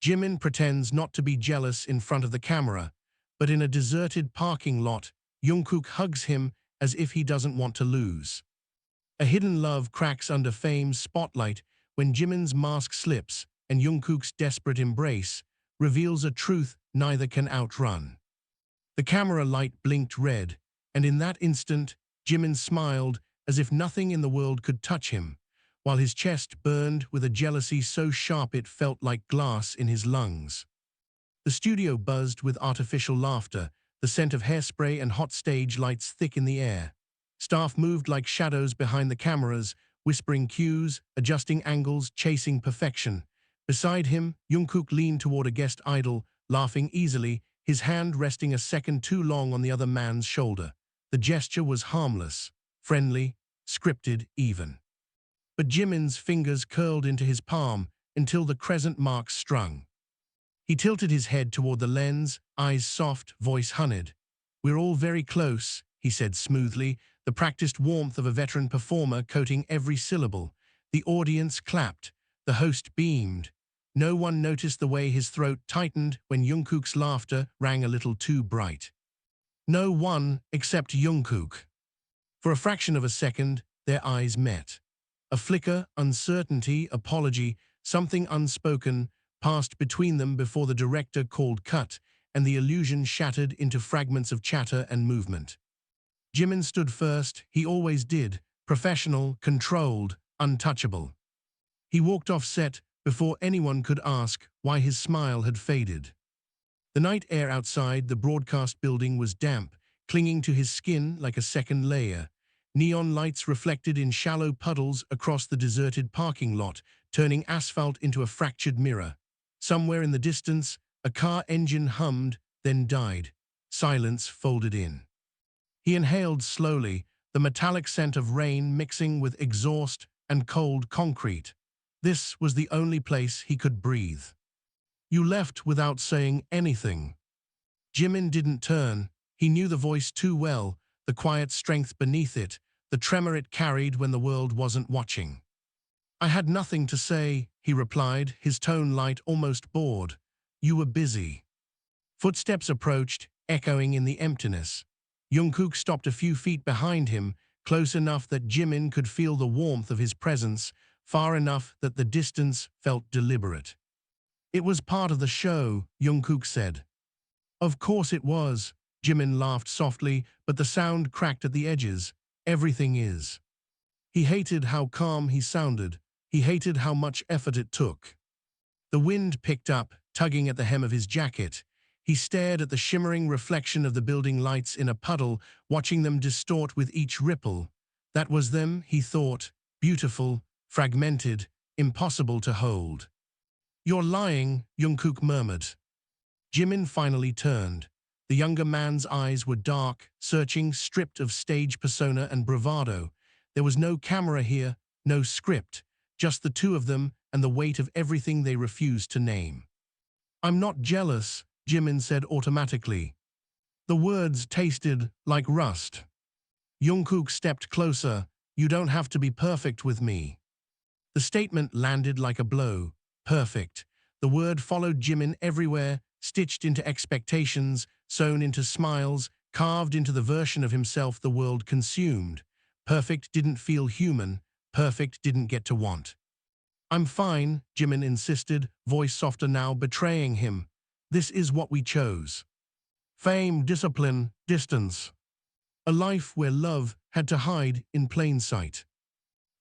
Jimin pretends not to be jealous in front of the camera, but in a deserted parking lot, Jungkook hugs him as if he doesn't want to lose. A hidden love cracks under fame's spotlight when Jimin's mask slips and Jungkook's desperate embrace reveals a truth neither can outrun. The camera light blinked red, and in that instant, Jimin smiled as if nothing in the world could touch him, while his chest burned with a jealousy so sharp it felt like glass in his lungs. The studio buzzed with artificial laughter, the scent of hairspray and hot stage lights thick in the air. Staff moved like shadows behind the cameras, whispering cues, adjusting angles, chasing perfection. Beside him, Jungkook leaned toward a guest idol, laughing easily, his hand resting a second too long on the other man's shoulder. The gesture was harmless, friendly, scripted even. But Jimin's fingers curled into his palm until the crescent marks strung. He tilted his head toward the lens, eyes soft, voice honeyed. "We're all very close," he said smoothly, the practiced warmth of a veteran performer coating every syllable. The audience clapped. The host beamed. No one noticed the way his throat tightened when Jungkook's laughter rang a little too bright. No one except Jungkook. For a fraction of a second, their eyes met. A flicker, uncertainty, apology, something unspoken passed between them before the director called cut, and the illusion shattered into fragments of chatter and movement. Jimin stood first, he always did, professional, controlled, untouchable. He walked off set before anyone could ask why his smile had faded. The night air outside the broadcast building was damp, clinging to his skin like a second layer. Neon lights reflected in shallow puddles across the deserted parking lot, turning asphalt into a fractured mirror. Somewhere in the distance, a car engine hummed, then died. Silence folded in. He inhaled slowly, the metallic scent of rain mixing with exhaust and cold concrete. This was the only place he could breathe. "You left without saying anything." Jimin didn't turn. He knew the voice too well, the quiet strength beneath it, the tremor it carried when the world wasn't watching. "I had nothing to say," he replied, his tone light, almost bored. "You were busy." Footsteps approached, echoing in the emptiness. Jungkook stopped a few feet behind him, close enough that Jimin could feel the warmth of his presence, far enough that the distance felt deliberate. "It was part of the show," Jungkook said. "Of course it was," Jimin laughed softly, but the sound cracked at the edges. "Everything is." He hated how calm he sounded. He hated how much effort it took. The wind picked up, tugging at the hem of his jacket. He stared at the shimmering reflection of the building lights in a puddle, watching them distort with each ripple. That was them, he thought, beautiful, fragmented, impossible to hold. "You're lying," Jungkook murmured. Jimin finally turned. The younger man's eyes were dark, searching, stripped of stage persona and bravado. There was no camera here, no script, just the two of them and the weight of everything they refused to name. "I'm not jealous," Jimin said automatically. The words tasted like rust. Jungkook stepped closer. "You don't have to be perfect with me." The statement landed like a blow. Perfect. The word followed Jimin everywhere, stitched into expectations, sewn into smiles, carved into the version of himself the world consumed. Perfect didn't feel human. Perfect didn't get to want. "I'm fine," Jimin insisted, voice softer now, betraying him. "This is what we chose. Fame, discipline, distance. A life where love had to hide in plain sight."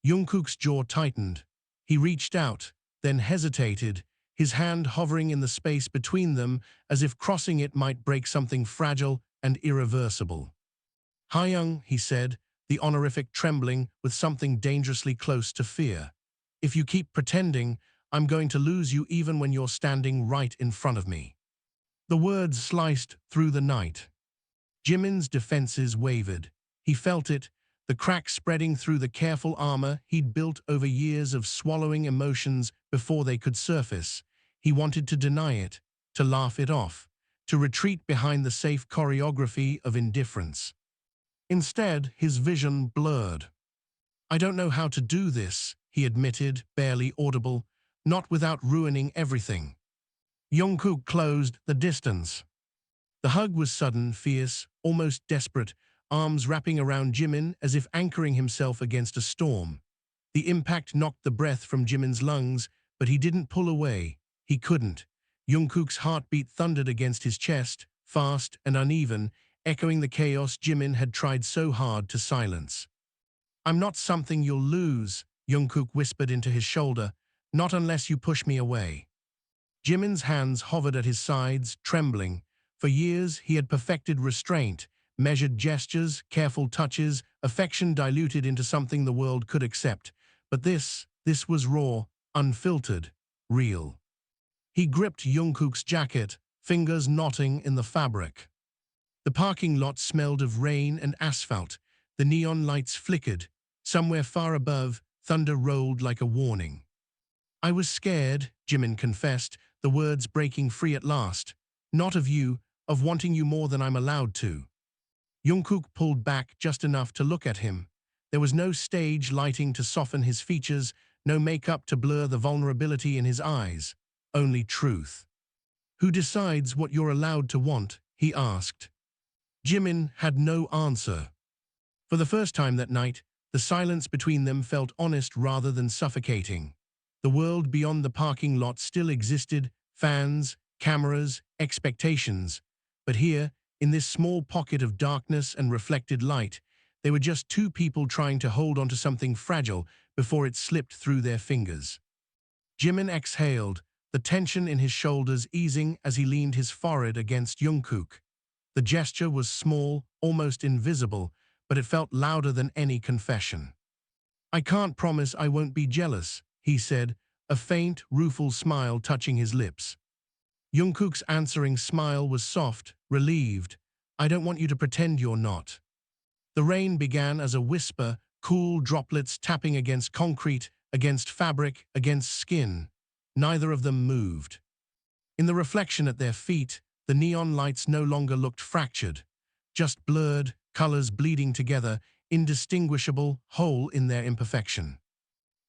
Jungkook's jaw tightened. He reached out, then hesitated, his hand hovering in the space between them as if crossing it might break something fragile and irreversible. "Hyung," he said, the honorific trembling with something dangerously close to fear. "If you keep pretending, I'm going to lose you even when you're standing right in front of me." The words sliced through the night. Jimin's defenses wavered. He felt it, the crack spreading through the careful armor he'd built over years of swallowing emotions before they could surface. He wanted to deny it, to laugh it off, to retreat behind the safe choreography of indifference. Instead, his vision blurred. "I don't know how to do this," he admitted, barely audible, "not without ruining everything." Jungkook closed the distance. The hug was sudden, fierce, almost desperate, arms wrapping around Jimin as if anchoring himself against a storm. The impact knocked the breath from Jimin's lungs, but he didn't pull away. He couldn't. Jungkook's heartbeat thundered against his chest, fast and uneven, echoing the chaos Jimin had tried so hard to silence. "I'm not something you'll lose," Jungkook whispered into his shoulder, "not unless you push me away." Jimin's hands hovered at his sides, trembling. For years he had perfected restraint, measured gestures, careful touches, affection diluted into something the world could accept. But this was raw, unfiltered, real. He gripped Jungkook's jacket, fingers knotting in the fabric. The parking lot smelled of rain and asphalt. The neon lights flickered. Somewhere far above, thunder rolled like a warning. "I was scared," Jimin confessed, the words breaking free at last. "Not of you, of wanting you more than I'm allowed to." Jungkook pulled back just enough to look at him. There was no stage lighting to soften his features, no makeup to blur the vulnerability in his eyes. Only truth. "Who decides what you're allowed to want?" he asked. Jimin had no answer. For the first time that night, the silence between them felt honest rather than suffocating. The world beyond the parking lot still existed, fans, cameras, expectations. But here, in this small pocket of darkness and reflected light, they were just two people trying to hold onto something fragile before it slipped through their fingers. Jimin exhaled, the tension in his shoulders easing as he leaned his forehead against Jungkook. The gesture was small, almost invisible, but it felt louder than any confession. "I can't promise I won't be jealous," he said, a faint, rueful smile touching his lips. Jungkook's answering smile was soft, relieved. "I don't want you to pretend you're not." The rain began as a whisper, cool droplets tapping against concrete, against fabric, against skin. Neither of them moved. In the reflection at their feet, the neon lights no longer looked fractured, just blurred, colors bleeding together, indistinguishable, whole in their imperfection.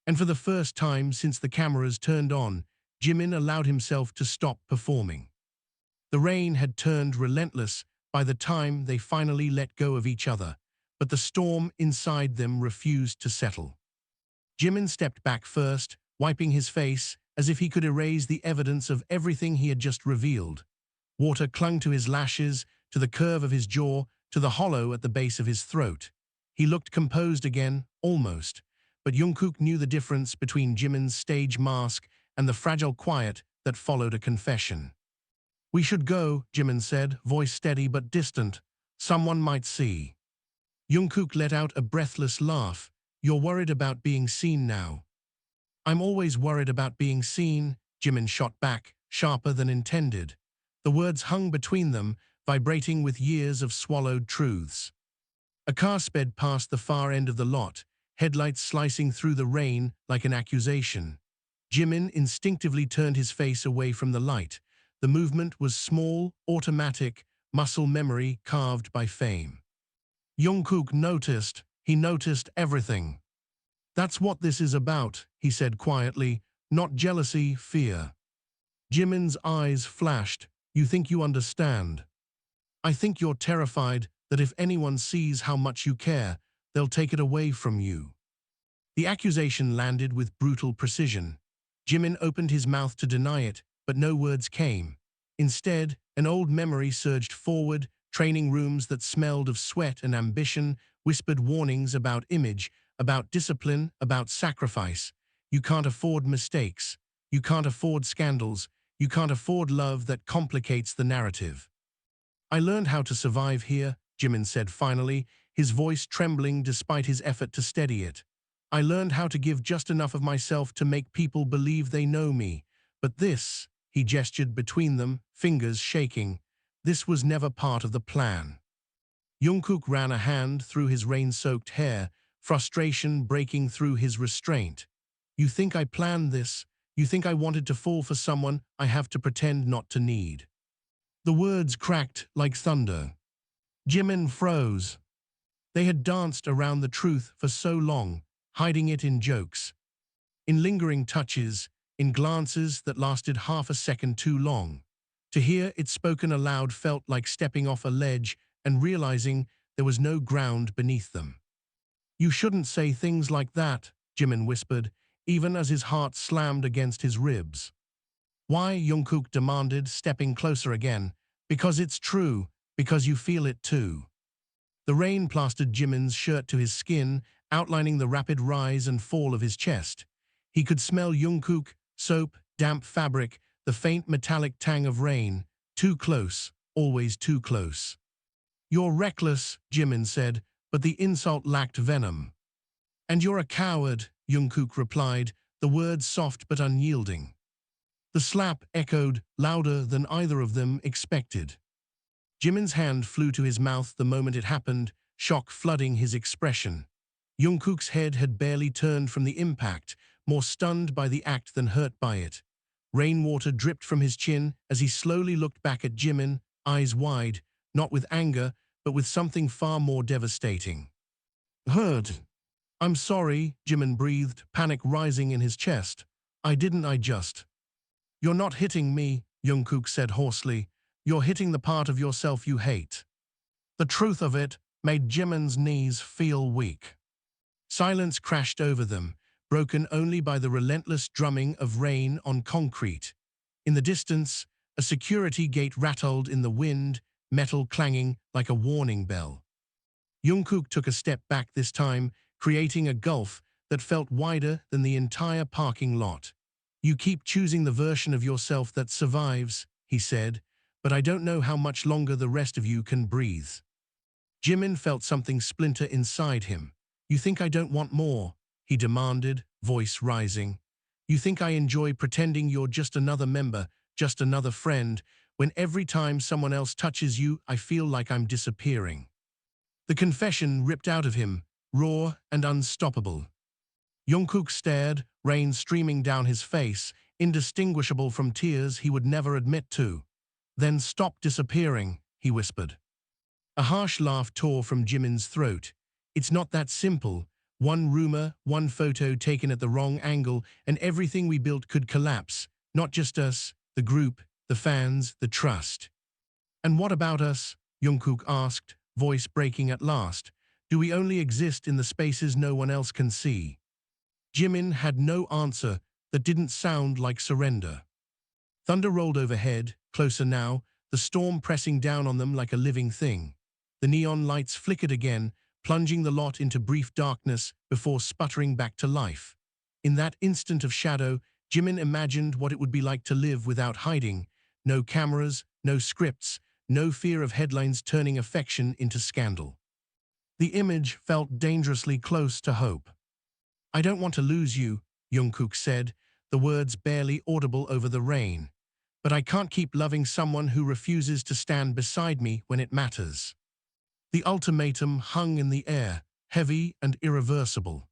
And for the first time since the cameras turned on, Jimin allowed himself to stop performing. The rain had turned relentless by the time they finally let go of each other, but the storm inside them refused to settle. Jimin stepped back first, wiping his face as if he could erase the evidence of everything he had just revealed. Water clung to his lashes, to the curve of his jaw, to the hollow at the base of his throat. He looked composed again, almost, but Jungkook knew the difference between Jimin's stage mask and the fragile quiet that followed a confession. "We should go," Jimin said, voice steady but distant. "Someone might see." Jungkook let out a breathless laugh. "You're worried about being seen now." "I'm always worried about being seen," Jimin shot back, sharper than intended. The words hung between them, vibrating with years of swallowed truths. A car sped past the far end of the lot, headlights slicing through the rain like an accusation. Jimin instinctively turned his face away from the light. The movement was small, automatic, muscle memory carved by fame. Jungkook noticed. He noticed everything. "That's what this is about," he said quietly, "not jealousy, fear." Jimin's eyes flashed. "You think you understand?" "I think you're terrified that if anyone sees how much you care, they'll take it away from you." The accusation landed with brutal precision. Jimin opened his mouth to deny it, but no words came. Instead, an old memory surged forward, training rooms that smelled of sweat and ambition, whispered warnings about image, about discipline, about sacrifice. You can't afford mistakes. You can't afford scandals. You can't afford love that complicates the narrative. "I learned how to survive here," Jimin said finally, his voice trembling despite his effort to steady it. "I learned how to give just enough of myself to make people believe they know me. But this," he gestured between them, fingers shaking, "this was never part of the plan." Jungkook ran a hand through his rain-soaked hair, frustration breaking through his restraint. "You think I planned this? You think I wanted to fall for someone I have to pretend not to need?" The words cracked like thunder. Jimin froze. They had danced around the truth for so long, hiding it in jokes, in lingering touches, in glances that lasted half a second too long. To hear it spoken aloud felt like stepping off a ledge and realizing there was no ground beneath them. "You shouldn't say things like that," Jimin whispered, even as his heart slammed against his ribs. "Why?" Jungkook demanded, stepping closer again. "Because it's true, because you feel it too." The rain plastered Jimin's shirt to his skin, outlining the rapid rise and fall of his chest. He could smell Jungkook, soap, damp fabric, the faint metallic tang of rain. Too close, always too close. "You're reckless," Jimin said, but the insult lacked venom. "And you're a coward," Jungkook replied, the words soft but unyielding. The slap echoed, louder than either of them expected. Jimin's hand flew to his mouth the moment it happened, shock flooding his expression. Jungkook's head had barely turned from the impact, more stunned by the act than hurt by it. Rainwater dripped from his chin as he slowly looked back at Jimin, eyes wide, not with anger, but with something far more devastating. "Hurt. I'm sorry," Jimin breathed, panic rising in his chest. I just." "You're not hitting me," Jungkook said hoarsely. "You're hitting the part of yourself you hate." The truth of it made Jimin's knees feel weak. Silence crashed over them, broken only by the relentless drumming of rain on concrete. In the distance, a security gate rattled in the wind, metal clanging like a warning bell. Jungkook took a step back this time, creating a gulf that felt wider than the entire parking lot. "You keep choosing the version of yourself that survives," he said, "but I don't know how much longer the rest of you can breathe." Jimin felt something splinter inside him. "You think I don't want more?" he demanded, voice rising. "You think I enjoy pretending you're just another member, just another friend, when every time someone else touches you, I feel like I'm disappearing?" The confession ripped out of him, raw and unstoppable. Jungkook stared, rain streaming down his face, indistinguishable from tears he would never admit to. "Then stop disappearing," he whispered. A harsh laugh tore from Jimin's throat. "It's not that simple. One rumor, one photo taken at the wrong angle, and everything we built could collapse. Not just us, the group, the fans, the trust." "And what about us?" Jungkook asked, voice breaking at last. "Do we only exist in the spaces no one else can see?" Jimin had no answer that didn't sound like surrender. Thunder rolled overhead, closer now, the storm pressing down on them like a living thing. The neon lights flickered again, plunging the lot into brief darkness before sputtering back to life. In that instant of shadow, Jimin imagined what it would be like to live without hiding. No cameras, no scripts, no fear of headlines turning affection into scandal. The image felt dangerously close to hope. "I don't want to lose you," Jungkook said, the words barely audible over the rain. "But I can't keep loving someone who refuses to stand beside me when it matters." The ultimatum hung in the air, heavy and irreversible.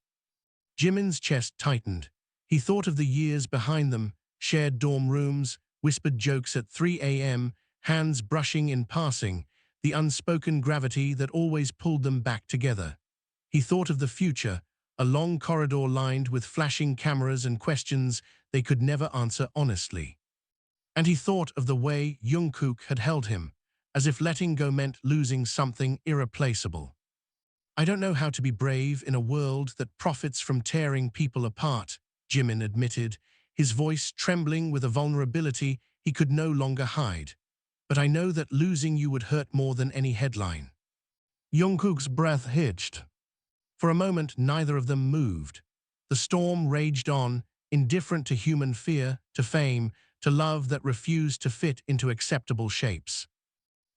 Jimin's chest tightened. He thought of the years behind them, shared dorm rooms, whispered jokes at 3 a.m., hands brushing in passing, the unspoken gravity that always pulled them back together. He thought of the future, a long corridor lined with flashing cameras and questions they could never answer honestly. And he thought of the way Jungkook had held him, as if letting go meant losing something irreplaceable. "I don't know how to be brave in a world that profits from tearing people apart," Jimin admitted, his voice trembling with a vulnerability he could no longer hide. "But I know that losing you would hurt more than any headline." Jungkook's breath hitched. For a moment, neither of them moved. The storm raged on, indifferent to human fear, to fame, to love that refused to fit into acceptable shapes.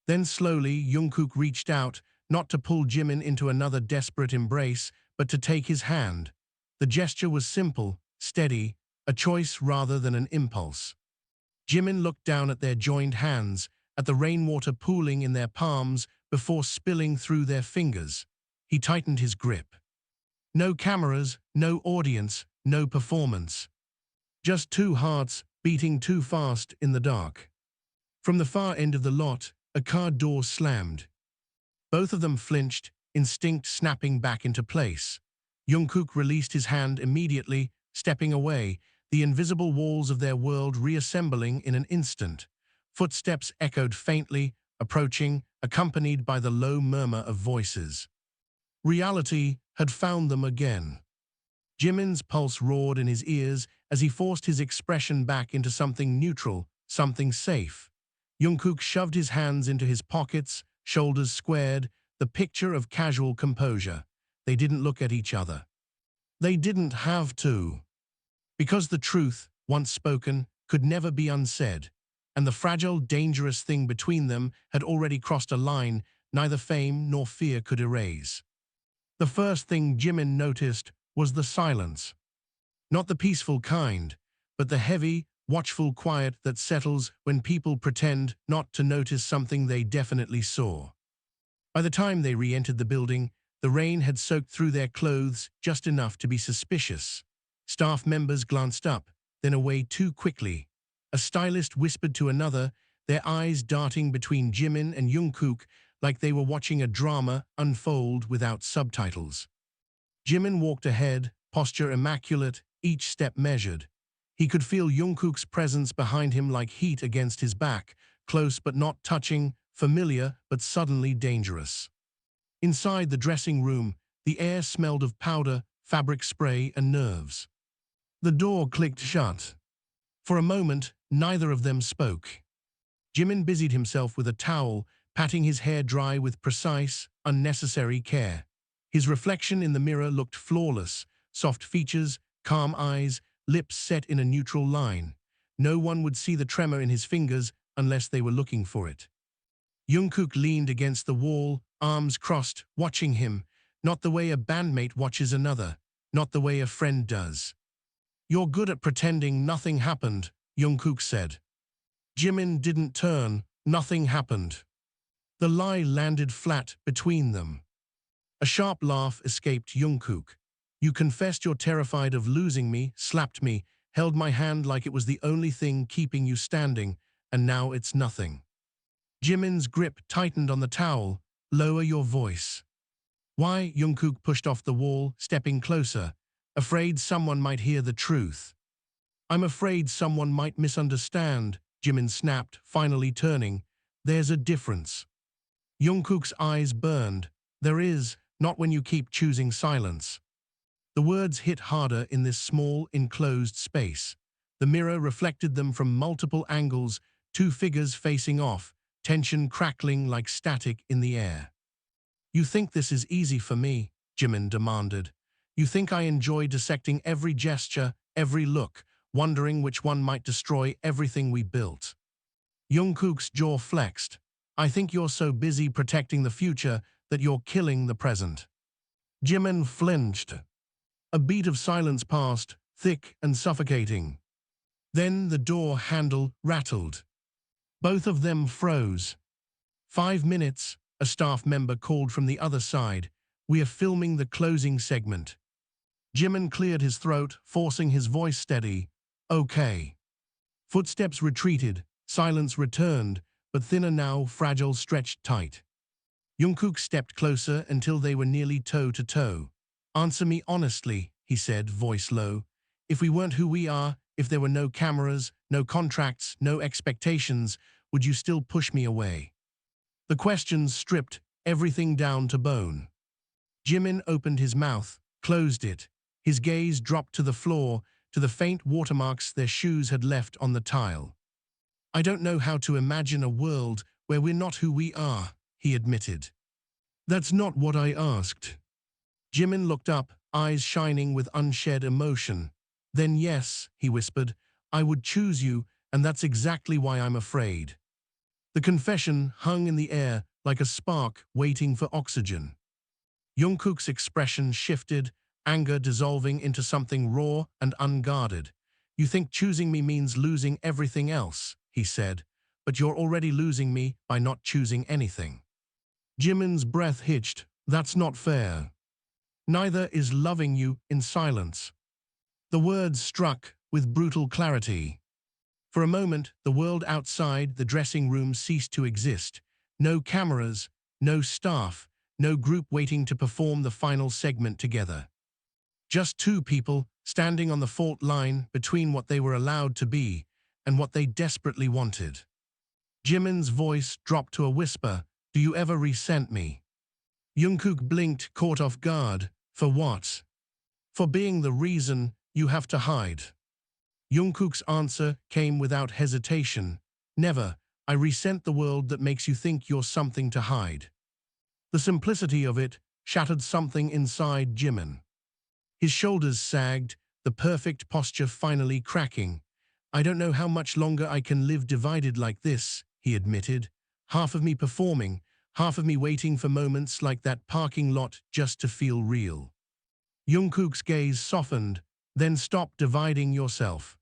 Then slowly, Jungkook reached out, not to pull Jimin into another desperate embrace, but to take his hand. The gesture was simple, steady, a choice rather than an impulse. Jimin looked down at their joined hands, at the rainwater pooling in their palms before spilling through their fingers. He tightened his grip. No cameras, no audience, no performance. Just two hearts beating too fast in the dark. From the far end of the lot, a car door slammed. Both of them flinched, instinct snapping back into place. Jungkook released his hand immediately, stepping away, the invisible walls of their world reassembling in an instant. Footsteps echoed faintly, approaching, accompanied by the low murmur of voices. Reality had found them again. Jimin's pulse roared in his ears as he forced his expression back into something neutral, something safe. Jungkook shoved his hands into his pockets, shoulders squared, the picture of casual composure. They didn't look at each other. They didn't have to. Because the truth, once spoken, could never be unsaid, and the fragile, dangerous thing between them had already crossed a line neither fame nor fear could erase. The first thing Jimin noticed was the silence. Not the peaceful kind, but the heavy, watchful quiet that settles when people pretend not to notice something they definitely saw. By the time they re-entered the building, the rain had soaked through their clothes just enough to be suspicious. Staff members glanced up, then away too quickly. A stylist whispered to another, their eyes darting between Jimin and Jungkook like they were watching a drama unfold without subtitles. Jimin walked ahead, posture immaculate, each step measured. He could feel Jungkook's presence behind him like heat against his back, close but not touching, familiar but suddenly dangerous. Inside the dressing room, the air smelled of powder, fabric spray, and nerves. The door clicked shut. For a moment, neither of them spoke. Jimin busied himself with a towel, patting his hair dry with precise, unnecessary care. His reflection in the mirror looked flawless, soft features, calm eyes, lips set in a neutral line. No one would see the tremor in his fingers unless they were looking for it. Jungkook leaned against the wall, arms crossed, watching him, not the way a bandmate watches another, not the way a friend does. "You're good at pretending nothing happened," Jungkook said. Jimin didn't turn, nothing happened. The lie landed flat between them. A sharp laugh escaped Jungkook. "You confessed you're terrified of losing me, slapped me, held my hand like it was the only thing keeping you standing, and now it's nothing." Jimin's grip tightened on the towel. "Lower your voice." "Why?" Jungkook pushed off the wall, stepping closer, afraid someone might hear the truth. "I'm afraid someone might misunderstand," Jimin snapped, finally turning. "There's a difference." Jungkook's eyes burned. "There is, not when you keep choosing silence." The words hit harder in this small, enclosed space. The mirror reflected them from multiple angles, two figures facing off, tension crackling like static in the air. "You think this is easy for me?" Jimin demanded. "You think I enjoy dissecting every gesture, every look, wondering which one might destroy everything we built?" Jungkook's jaw flexed. "I think you're so busy protecting the future that you're killing the present." Jimin flinched. A beat of silence passed, thick and suffocating. Then the door handle rattled. Both of them froze. 5 minutes, a staff member called from the other side. "We are filming the closing segment." Jimin cleared his throat, forcing his voice steady. "Okay." Footsteps retreated, silence returned, but thinner now, fragile, stretched tight. Jungkook stepped closer until they were nearly toe-to-toe. "Answer me honestly," he said, voice low. "If we weren't who we are, if there were no cameras, no contracts, no expectations, would you still push me away?" The questions stripped everything down to bone. Jimin opened his mouth, closed it. His gaze dropped to the floor, to the faint watermarks their shoes had left on the tile. "I don't know how to imagine a world where we're not who we are," he admitted. "That's not what I asked." Jimin looked up, eyes shining with unshed emotion. "Then yes," he whispered, "I would choose you, and that's exactly why I'm afraid." The confession hung in the air like a spark waiting for oxygen. Jungkook's expression shifted, anger dissolving into something raw and unguarded. "You think choosing me means losing everything else," he said, "but you're already losing me by not choosing anything." Jimin's breath hitched. "That's not fair." "Neither is loving you in silence." The words struck with brutal clarity. For a moment, the world outside the dressing room ceased to exist. No cameras, no staff, no group waiting to perform the final segment together. Just two people standing on the fault line between what they were allowed to be and what they desperately wanted. Jimin's voice dropped to a whisper, "Do you ever resent me?" Jungkook blinked, caught off guard. For what? For being the reason you have to hide. Jungkook's answer came without hesitation. Never. I resent the world that makes you think you're something to hide. The simplicity of it shattered something inside Jimin. His shoulders sagged, the perfect posture finally cracking. I don't know how much longer I can live divided like this, he admitted. Half of me performing, half of me waiting for moments like that parking lot just to feel real. Jungkook's gaze softened, then stop dividing yourself.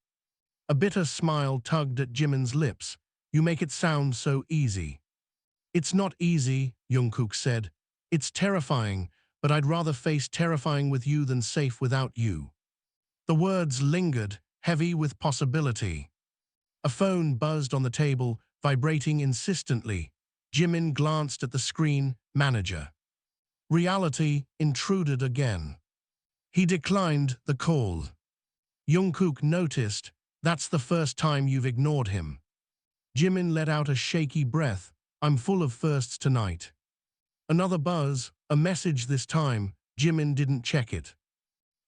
A bitter smile tugged at Jimin's lips. You make it sound so easy. It's not easy, Jungkook said. It's terrifying, but I'd rather face terrifying with you than safe without you. The words lingered, heavy with possibility. A phone buzzed on the table, vibrating insistently. Jimin glanced at the screen. Manager. Reality intruded again. He declined the call. Jungkook noticed. That's the first time you've ignored him. Jimin let out a shaky breath. I'm full of firsts tonight. Another buzz, a message this time. Jimin didn't check it.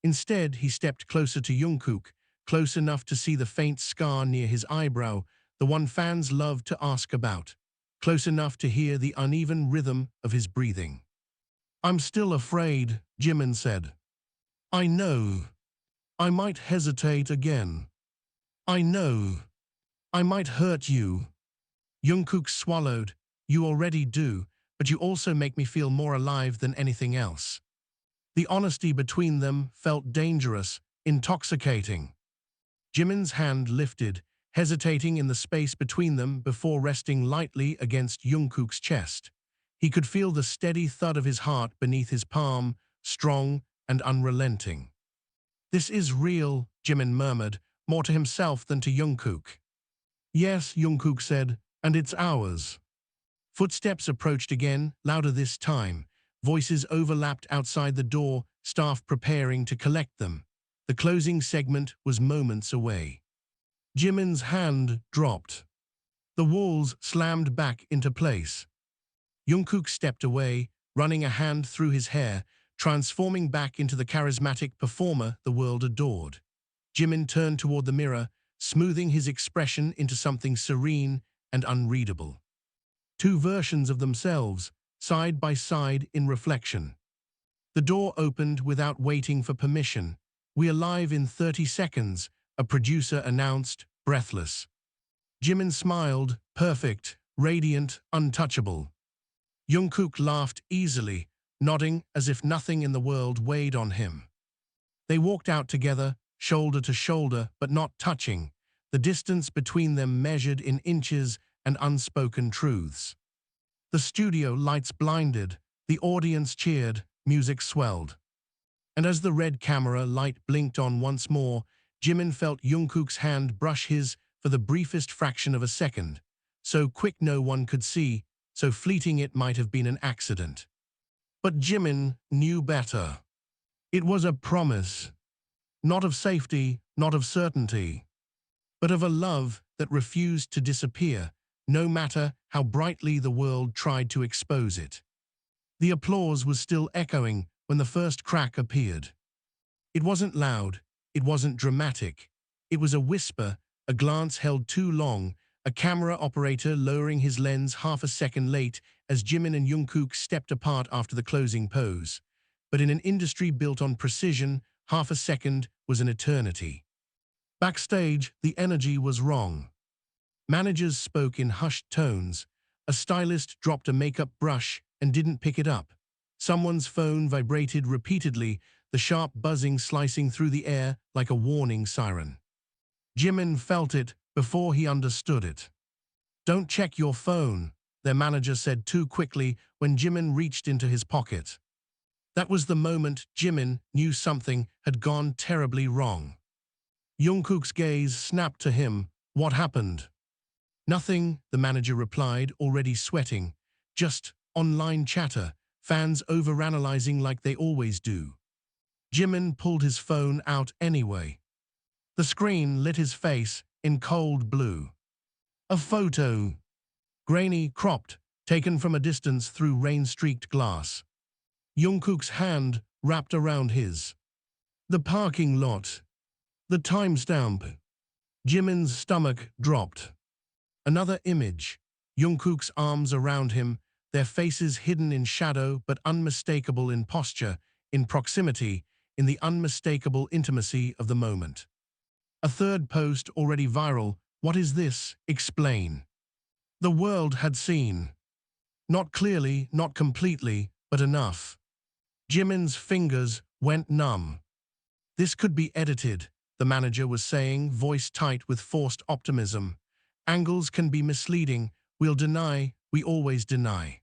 Instead, he stepped closer to Jungkook, close enough to see the faint scar near his eyebrow, the one fans love to ask about, close enough to hear the uneven rhythm of his breathing. I'm still afraid, Jimin said. I know. I might hesitate again. I know. I might hurt you. Jungkook swallowed. You already do, but you also make me feel more alive than anything else. The honesty between them felt dangerous, intoxicating. Jimin's hand lifted, hesitating in the space between them before resting lightly against Jungkook's chest. He could feel the steady thud of his heart beneath his palm, strong and unrelenting. This is real, Jimin murmured, more to himself than to Jungkook. Yes, Jungkook said, and it's ours. Footsteps approached again, louder this time. Voices overlapped outside the door, staff preparing to collect them. The closing segment was moments away. Jimin's hand dropped. The walls slammed back into place. Jungkook stepped away, running a hand through his hair, transforming back into the charismatic performer the world adored. Jimin turned toward the mirror, smoothing his expression into something serene and unreadable. Two versions of themselves, side by side in reflection. The door opened without waiting for permission. We are live in 30 seconds, a producer announced, breathless. Jimin smiled, perfect, radiant, untouchable. Jungkook laughed easily, nodding as if nothing in the world weighed on him. They walked out together, shoulder to shoulder, but not touching, the distance between them measured in inches and unspoken truths. The studio lights blinded, the audience cheered, music swelled. And as the red camera light blinked on once more, Jimin felt Jungkook's hand brush his for the briefest fraction of a second, so quick no one could see, so fleeting it might have been an accident. But Jimin knew better. It was a promise, not of safety, not of certainty, but of a love that refused to disappear, no matter how brightly the world tried to expose it. The applause was still echoing when the first crack appeared. It wasn't loud, it wasn't dramatic. It was a whisper, a glance held too long, a camera operator lowering his lens half a second late as Jimin and Jungkook stepped apart after the closing pose. But in an industry built on precision, half a second was an eternity. Backstage, the energy was wrong. Managers spoke in hushed tones. A stylist dropped a makeup brush and didn't pick it up. Someone's phone vibrated repeatedly, the sharp buzzing slicing through the air like a warning siren. Jimin felt it before he understood it. Don't check your phone, their manager said too quickly when Jimin reached into his pocket. That was the moment Jimin knew something had gone terribly wrong. Jungkook's gaze snapped to him. What happened? Nothing, the manager replied, already sweating. Just online chatter, fans overanalyzing like they always do. Jimin pulled his phone out anyway. The screen lit his face in cold blue. A photo, grainy, cropped, taken from a distance through rain-streaked glass. Jungkook's hand wrapped around his. The parking lot. The timestamp. Jimin's stomach dropped. Another image. Jungkook's arms around him, their faces hidden in shadow but unmistakable in posture, in proximity, in the unmistakable intimacy of the moment. A third post already viral. What is this? Explain. The world had seen. Not clearly, not completely, but enough. Jimin's fingers went numb. This could be edited, the manager was saying, voice tight with forced optimism. Angles can be misleading. We'll deny, we always deny.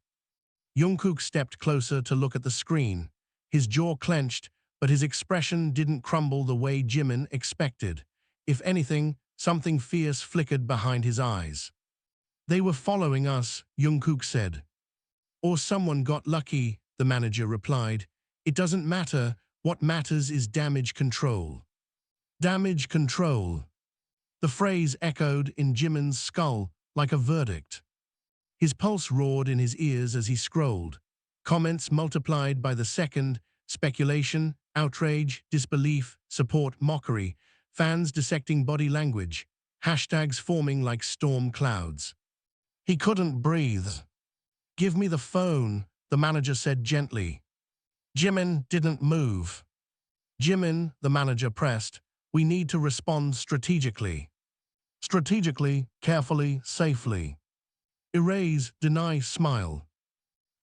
Jungkook stepped closer to look at the screen. His jaw clenched, but his expression didn't crumble the way Jimin expected. If anything, something fierce flickered behind his eyes. They were following us, Jungkook said. Or someone got lucky, the manager replied. It doesn't matter, what matters is damage control. Damage control. The phrase echoed in Jimin's skull like a verdict. His pulse roared in his ears as he scrolled. Comments multiplied by the second, speculation, outrage, disbelief, support, mockery, fans dissecting body language, hashtags forming like storm clouds. He couldn't breathe. Give me the phone, the manager said gently. Jimin didn't move. Jimin, the manager pressed, we need to respond strategically. Strategically, carefully, safely. Erase, deny, smile.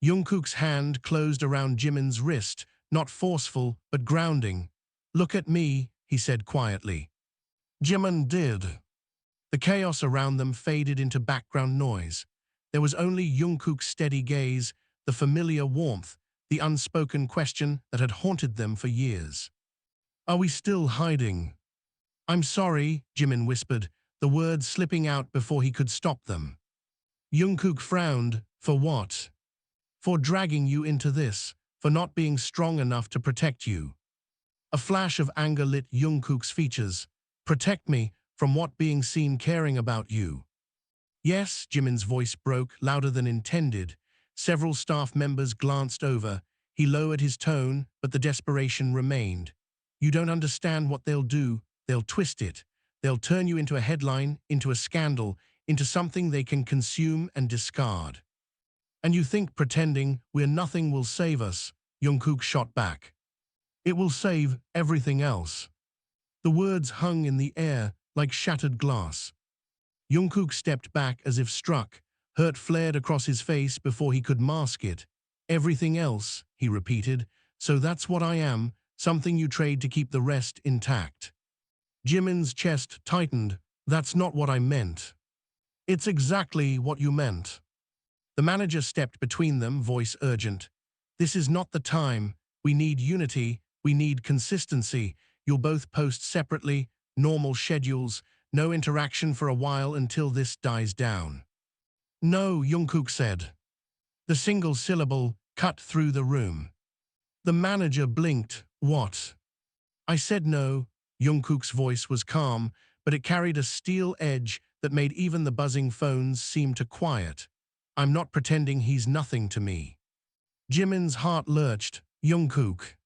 Jungkook's hand closed around Jimin's wrist, not forceful, but grounding. Look at me, he said quietly. Jimin did. The chaos around them faded into background noise. There was only Jungkook's steady gaze, the familiar warmth, the unspoken question that had haunted them for years. Are we still hiding? I'm sorry, Jimin whispered, the words slipping out before he could stop them. Jungkook frowned. For what? For dragging you into this, for not being strong enough to protect you. A flash of anger lit Jungkook's features. Protect me from what being seen caring about you. Yes, Jimin's voice broke, louder than intended. Several staff members glanced over. He lowered his tone, but the desperation remained. You don't understand what they'll do. They'll twist it. They'll turn you into a headline, into a scandal, into something they can consume and discard. And you think pretending we're nothing will save us, Jungkook shot back. It will save everything else. The words hung in the air like shattered glass. Jungkook stepped back as if struck. Hurt flared across his face before he could mask it. Everything else, he repeated. So that's what I am, something you trade to keep the rest intact. Jimin's chest tightened. That's not what I meant. It's exactly what you meant. The manager stepped between them, voice urgent. This is not the time. We need unity. We need consistency. You'll both post separately, normal schedules, no interaction for a while until this dies down. No, Jungkook said. The single syllable cut through the room. The manager blinked. What? I said no. Jungkook's voice was calm, but it carried a steel edge that made even the buzzing phones seem to quiet. I'm not pretending he's nothing to me. Jimin's heart lurched. Jungkook.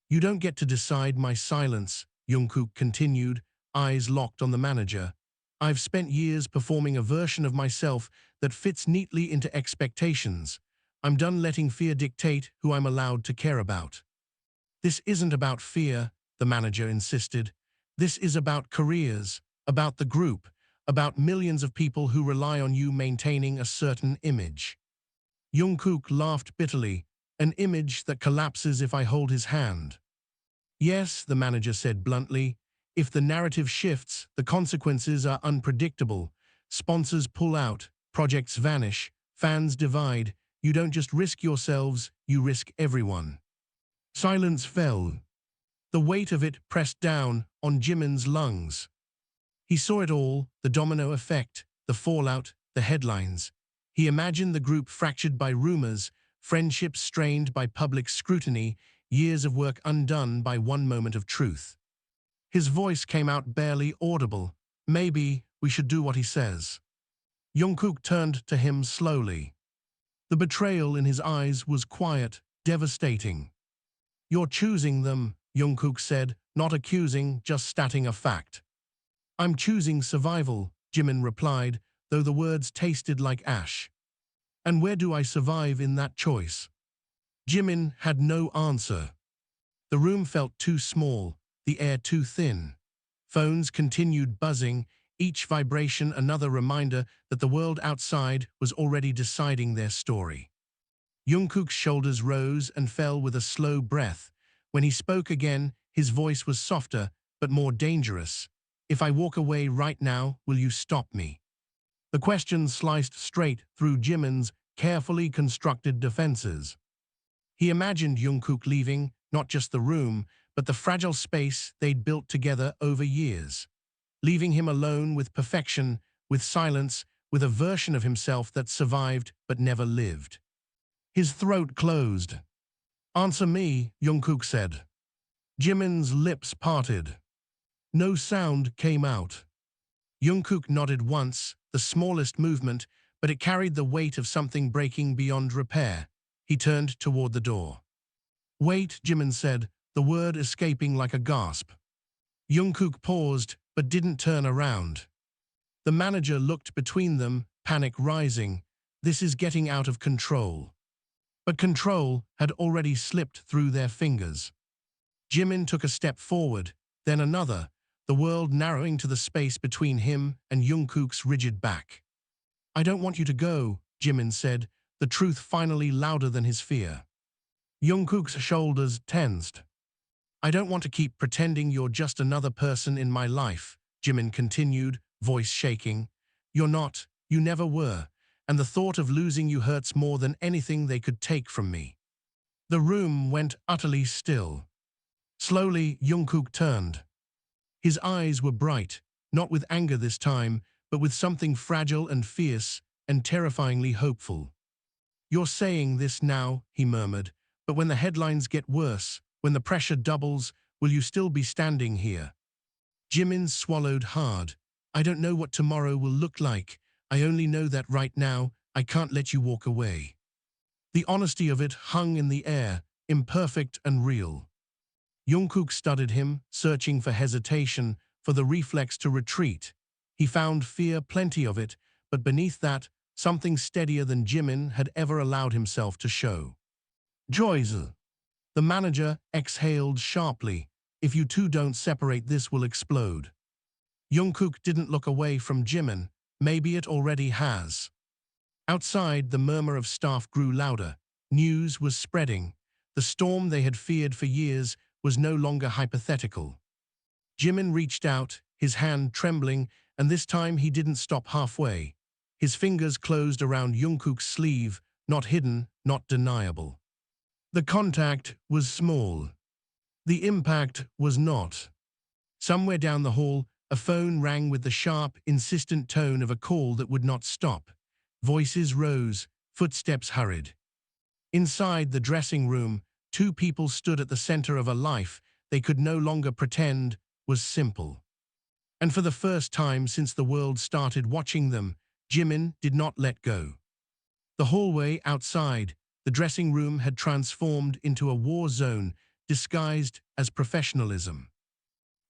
You don't get to decide my silence, Jungkook continued, eyes locked on the manager. I've spent years performing a version of myself that fits neatly into expectations. I'm done letting fear dictate who I'm allowed to care about. This isn't about fear, the manager insisted. This is about careers, about the group, about millions of people who rely on you maintaining a certain image. Jungkook laughed bitterly, an image that collapses if I hold his hand. Yes, the manager said bluntly. If the narrative shifts, the consequences are unpredictable. Sponsors pull out, projects vanish, fans divide. You don't just risk yourselves, you risk everyone. Silence fell. The weight of it pressed down on Jimin's lungs. He saw it all, the domino effect, the fallout, the headlines. He imagined the group fractured by rumors, friendships strained by public scrutiny. years of work undone by one moment of truth. His voice came out barely audible. Maybe we should do what he says. Jungkook turned to him slowly. The betrayal in his eyes was quiet, devastating. You're choosing them, Jungkook said, not accusing, just stating a fact. I'm choosing survival, Jimin replied, though the words tasted like ash. And where do I survive in that choice? Jimin had no answer. The room felt too small, the air too thin. Phones continued buzzing, each vibration another reminder that the world outside was already deciding their story. Jungkook's shoulders rose and fell with a slow breath. When he spoke again, his voice was softer, but more dangerous. If I walk away right now, will you stop me? The question sliced straight through Jimin's carefully constructed defenses. He imagined Jungkook leaving, not just the room, but the fragile space they'd built together over years. Leaving him alone with perfection, with silence, with a version of himself that survived but never lived. His throat closed. Answer me, Jungkook said. Jimin's lips parted. No sound came out. Jungkook nodded once, the smallest movement, but it carried the weight of something breaking beyond repair. He turned toward the door. Wait, Jimin said, the word escaping like a gasp. Jungkook paused, but didn't turn around. The manager looked between them, panic rising. This is getting out of control. But control had already slipped through their fingers. Jimin took a step forward, then another, the world narrowing to the space between him and Jungkook's rigid back. I don't want you to go, Jimin said, the truth finally louder than his fear. Jungkook's shoulders tensed. I don't want to keep pretending you're just another person in my life, Jimin continued, voice shaking. You're not, you never were, and the thought of losing you hurts more than anything they could take from me. The room went utterly still. Slowly, Jungkook turned. His eyes were bright, not with anger this time, but with something fragile and fierce and terrifyingly hopeful. You're saying this now, he murmured, but when the headlines get worse, when the pressure doubles, will you still be standing here? Jimin swallowed hard. I don't know what tomorrow will look like. I only know that right now, I can't let you walk away. The honesty of it hung in the air, imperfect and real. Jungkook studied him, searching for hesitation, for the reflex to retreat. He found fear, plenty of it, but beneath that, something steadier than Jimin had ever allowed himself to show. Joyce. The manager exhaled sharply. If you two don't separate, this will explode. Jungkook didn't look away from Jimin. Maybe it already has. Outside, the murmur of staff grew louder. News was spreading. The storm they had feared for years was no longer hypothetical. Jimin reached out, his hand trembling, and this time he didn't stop halfway. His fingers closed around Jungkook's sleeve, not hidden, not deniable. The contact was small. The impact was not. Somewhere down the hall, a phone rang with the sharp, insistent tone of a call that would not stop. Voices rose, footsteps hurried. Inside the dressing room, two people stood at the center of a life they could no longer pretend was simple. And for the first time since the world started watching them, Jimin did not let go. The hallway outside, the dressing room had transformed into a war zone disguised as professionalism.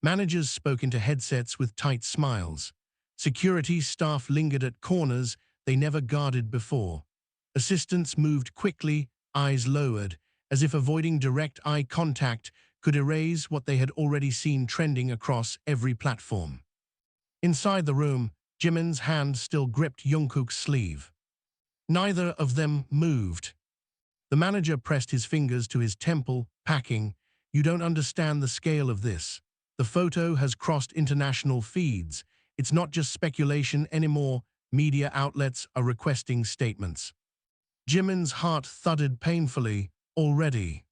Managers spoke into headsets with tight smiles. Security staff lingered at corners they never guarded before. Assistants moved quickly, eyes lowered, as if avoiding direct eye contact could erase what they had already seen trending across every platform. Inside the room, Jimin's hand still gripped Jungkook's sleeve. Neither of them moved. The manager pressed his fingers to his temple, packing, "You don't understand the scale of this. The photo has crossed international feeds. It's not just speculation anymore. Media outlets are requesting statements." Jimin's heart thudded painfully. Already.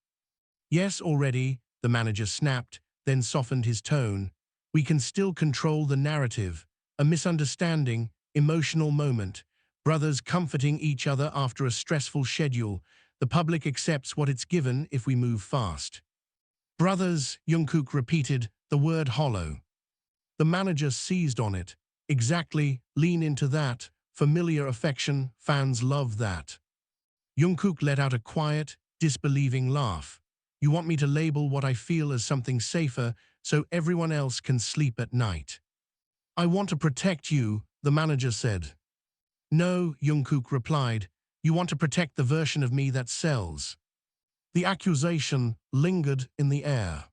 Yes, already, the manager snapped, then softened his tone. We can still control the narrative. A misunderstanding, emotional moment. Brothers comforting each other after a stressful schedule. The public accepts what it's given if we move fast. Brothers, Jungkook repeated, the word hollow. The manager seized on it. Exactly, lean into that. Familiar affection, fans love that. Jungkook let out a quiet, disbelieving laugh. You want me to label what I feel as something safer so everyone else can sleep at night? I want to protect you, the manager said. No, Jungkook replied. You want to protect the version of me that sells. The accusation lingered in the air.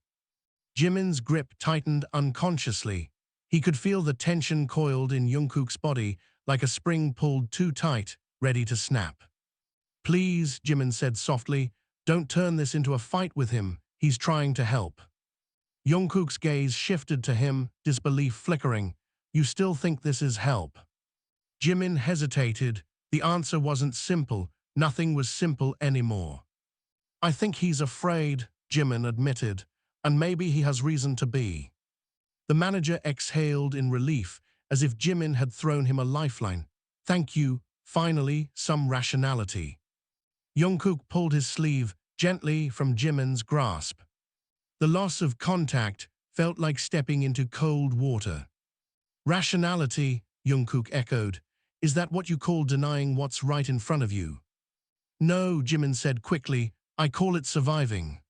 Jimin's grip tightened unconsciously. He could feel the tension coiled in Jungkook's body like a spring pulled too tight, ready to snap. Please, Jimin said softly, don't turn this into a fight with him. He's trying to help. Jungkook's gaze shifted to him, disbelief flickering. You still think this is help? Jimin hesitated. The answer wasn't simple. Nothing was simple anymore. I think he's afraid, Jimin admitted, and maybe he has reason to be. The manager exhaled in relief, as if Jimin had thrown him a lifeline. Thank you, finally, some rationality. Jungkook pulled his sleeve gently from Jimin's grasp. The loss of contact felt like stepping into cold water. Rationality, Jungkook echoed. Is that what you call denying what's right in front of you? No, Jimin said quickly. I call it surviving.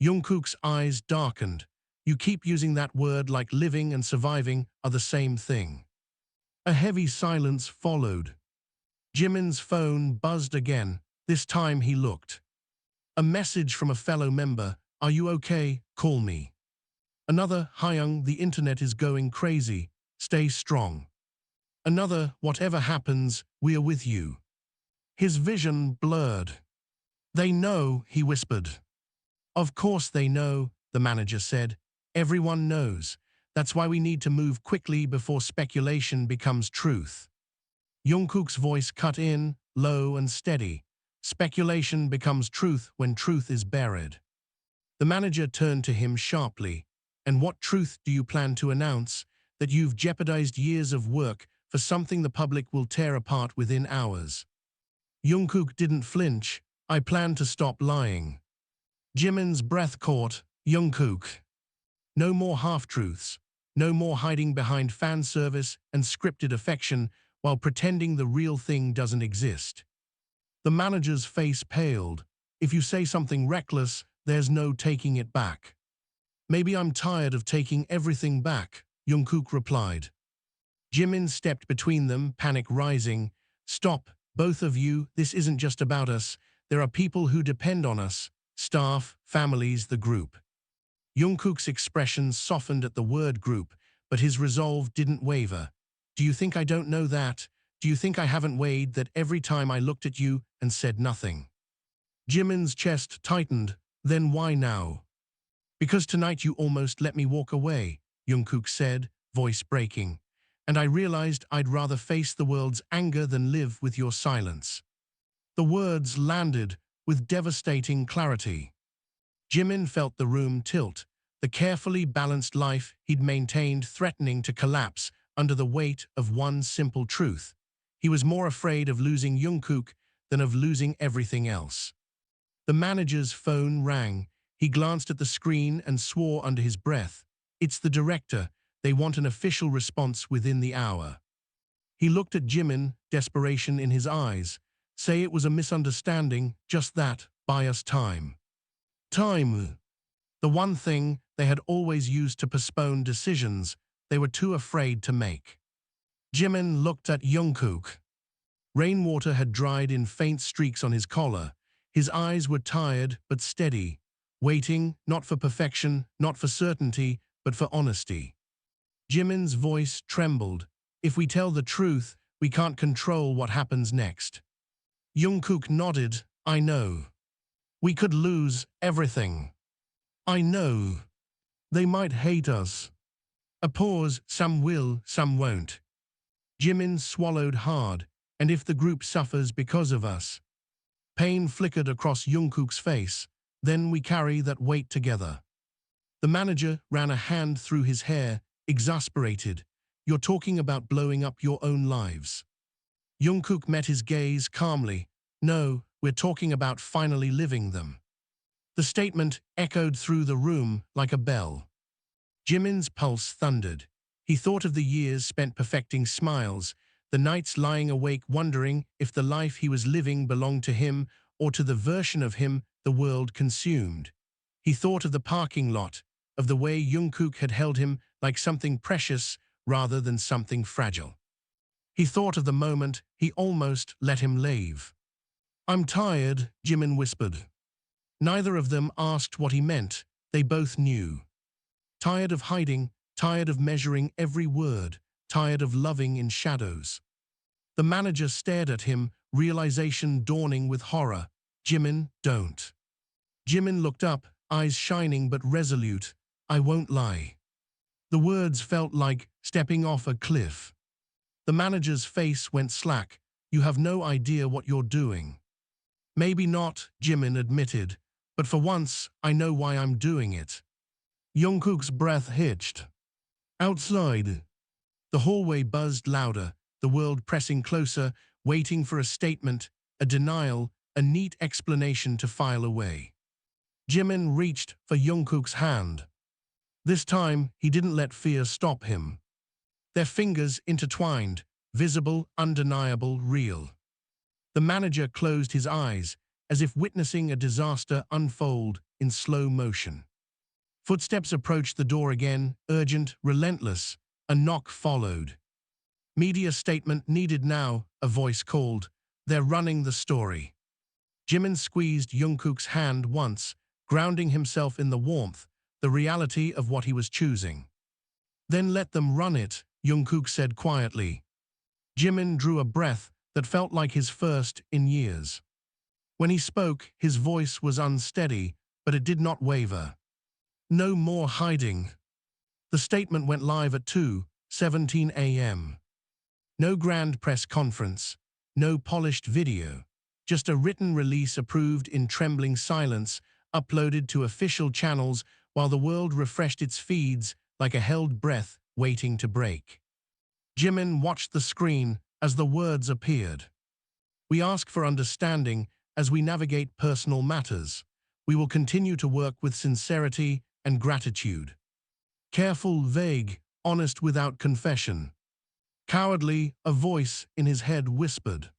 Jungkook's eyes darkened. You keep using that word like living and surviving are the same thing. A heavy silence followed. Jimin's phone buzzed again. This time he looked. A message from a fellow member. Are you okay? Call me. Another, Hyung, the internet is going crazy. Stay strong. Another, whatever happens, we are with you. His vision blurred. They know, he whispered. Of course they know, the manager said. Everyone knows. That's why we need to move quickly before speculation becomes truth. Jungkook's voice cut in, low and steady. Speculation becomes truth when truth is buried. The manager turned to him sharply. And what truth do you plan to announce? That you've jeopardized years of work for something the public will tear apart within hours. Jungkook didn't flinch. I plan to stop lying. Jimin's breath caught. Jungkook. No more half-truths. No more hiding behind fan service and scripted affection while pretending the real thing doesn't exist. The manager's face paled. If you say something reckless, there's no taking it back. Maybe I'm tired of taking everything back, Jungkook replied. Jimin stepped between them, panic rising. Stop, both of you, this isn't just about us. There are people who depend on us. Staff, families, the group. Jungkook's expression softened at the word group, but his resolve didn't waver. Do you think I don't know that? Do you think I haven't weighed that every time I looked at you and said nothing? Jimin's chest tightened. Then why now? Because tonight you almost let me walk away, Jungkook said, voice breaking. And I realized I'd rather face the world's anger than live with your silence. The words landed with devastating clarity. Jimin felt the room tilt, the carefully balanced life he'd maintained threatening to collapse under the weight of one simple truth. He was more afraid of losing Jungkook than of losing everything else. The manager's phone rang. He glanced at the screen and swore under his breath. It's the director. They want an official response within the hour. He looked at Jimin, desperation in his eyes. Say it was a misunderstanding, just that, buy us time. Time. The one thing they had always used to postpone decisions they were too afraid to make. Jimin looked at Jungkook. Rainwater had dried in faint streaks on his collar. His eyes were tired but steady, waiting not for perfection, not for certainty, but for honesty. Jimin's voice trembled. If we tell the truth, we can't control what happens next. Jungkook nodded. I know. We could lose everything. I know. They might hate us. A pause. Some will, some won't. Jimin swallowed hard. And if the group suffers because of us? Pain flickered across Jungkook's face. Then we carry that weight together. The manager ran a hand through his hair, exasperated. You're talking about blowing up your own lives. Jungkook met his gaze calmly. No, we're talking about finally living them. The statement echoed through the room like a bell. Jimin's pulse thundered. He thought of the years spent perfecting smiles, the nights lying awake wondering if the life he was living belonged to him or to the version of him the world consumed. He thought of the parking lot, of the way Jungkook had held him like something precious rather than something fragile. He thought of the moment he almost let him leave. "I'm tired," Jimin whispered. Neither of them asked what he meant. They both knew. Tired of hiding, tired of measuring every word, tired of loving in shadows. The manager stared at him, realization dawning with horror. "Jimin, don't." Jimin looked up, eyes shining but resolute. "I won't lie." The words felt like stepping off a cliff. The manager's face went slack. "You have no idea what you're doing." "Maybe not," Jimin admitted, "but for once, I know why I'm doing it." Jungkook's breath hitched. Outside, the hallway buzzed louder, the world pressing closer, waiting for a statement, a denial, a neat explanation to file away. Jimin reached for Jungkook's hand. This time, he didn't let fear stop him. Their fingers intertwined, visible, undeniable, real. The manager closed his eyes, as if witnessing a disaster unfold in slow motion. Footsteps approached the door again, urgent, relentless. A knock followed. "Media statement needed now," a voice called. "They're running the story." Jimin squeezed Jungkook's hand once, grounding himself in the warmth, the reality of what he was choosing. "Then let them run it," Jungkook said quietly. Jimin drew a breath that felt like his first in years. When he spoke, his voice was unsteady, but it did not waver. "No more hiding." The statement went live at 2:17 a.m. No grand press conference, no polished video, just a written release approved in trembling silence, uploaded to official channels while the world refreshed its feeds like a held breath waiting to break. Jimin watched the screen as the words appeared. "We ask for understanding as we navigate personal matters. We will continue to work with sincerity and gratitude." Careful, vague, honest without confession. Cowardly, a voice in his head whispered.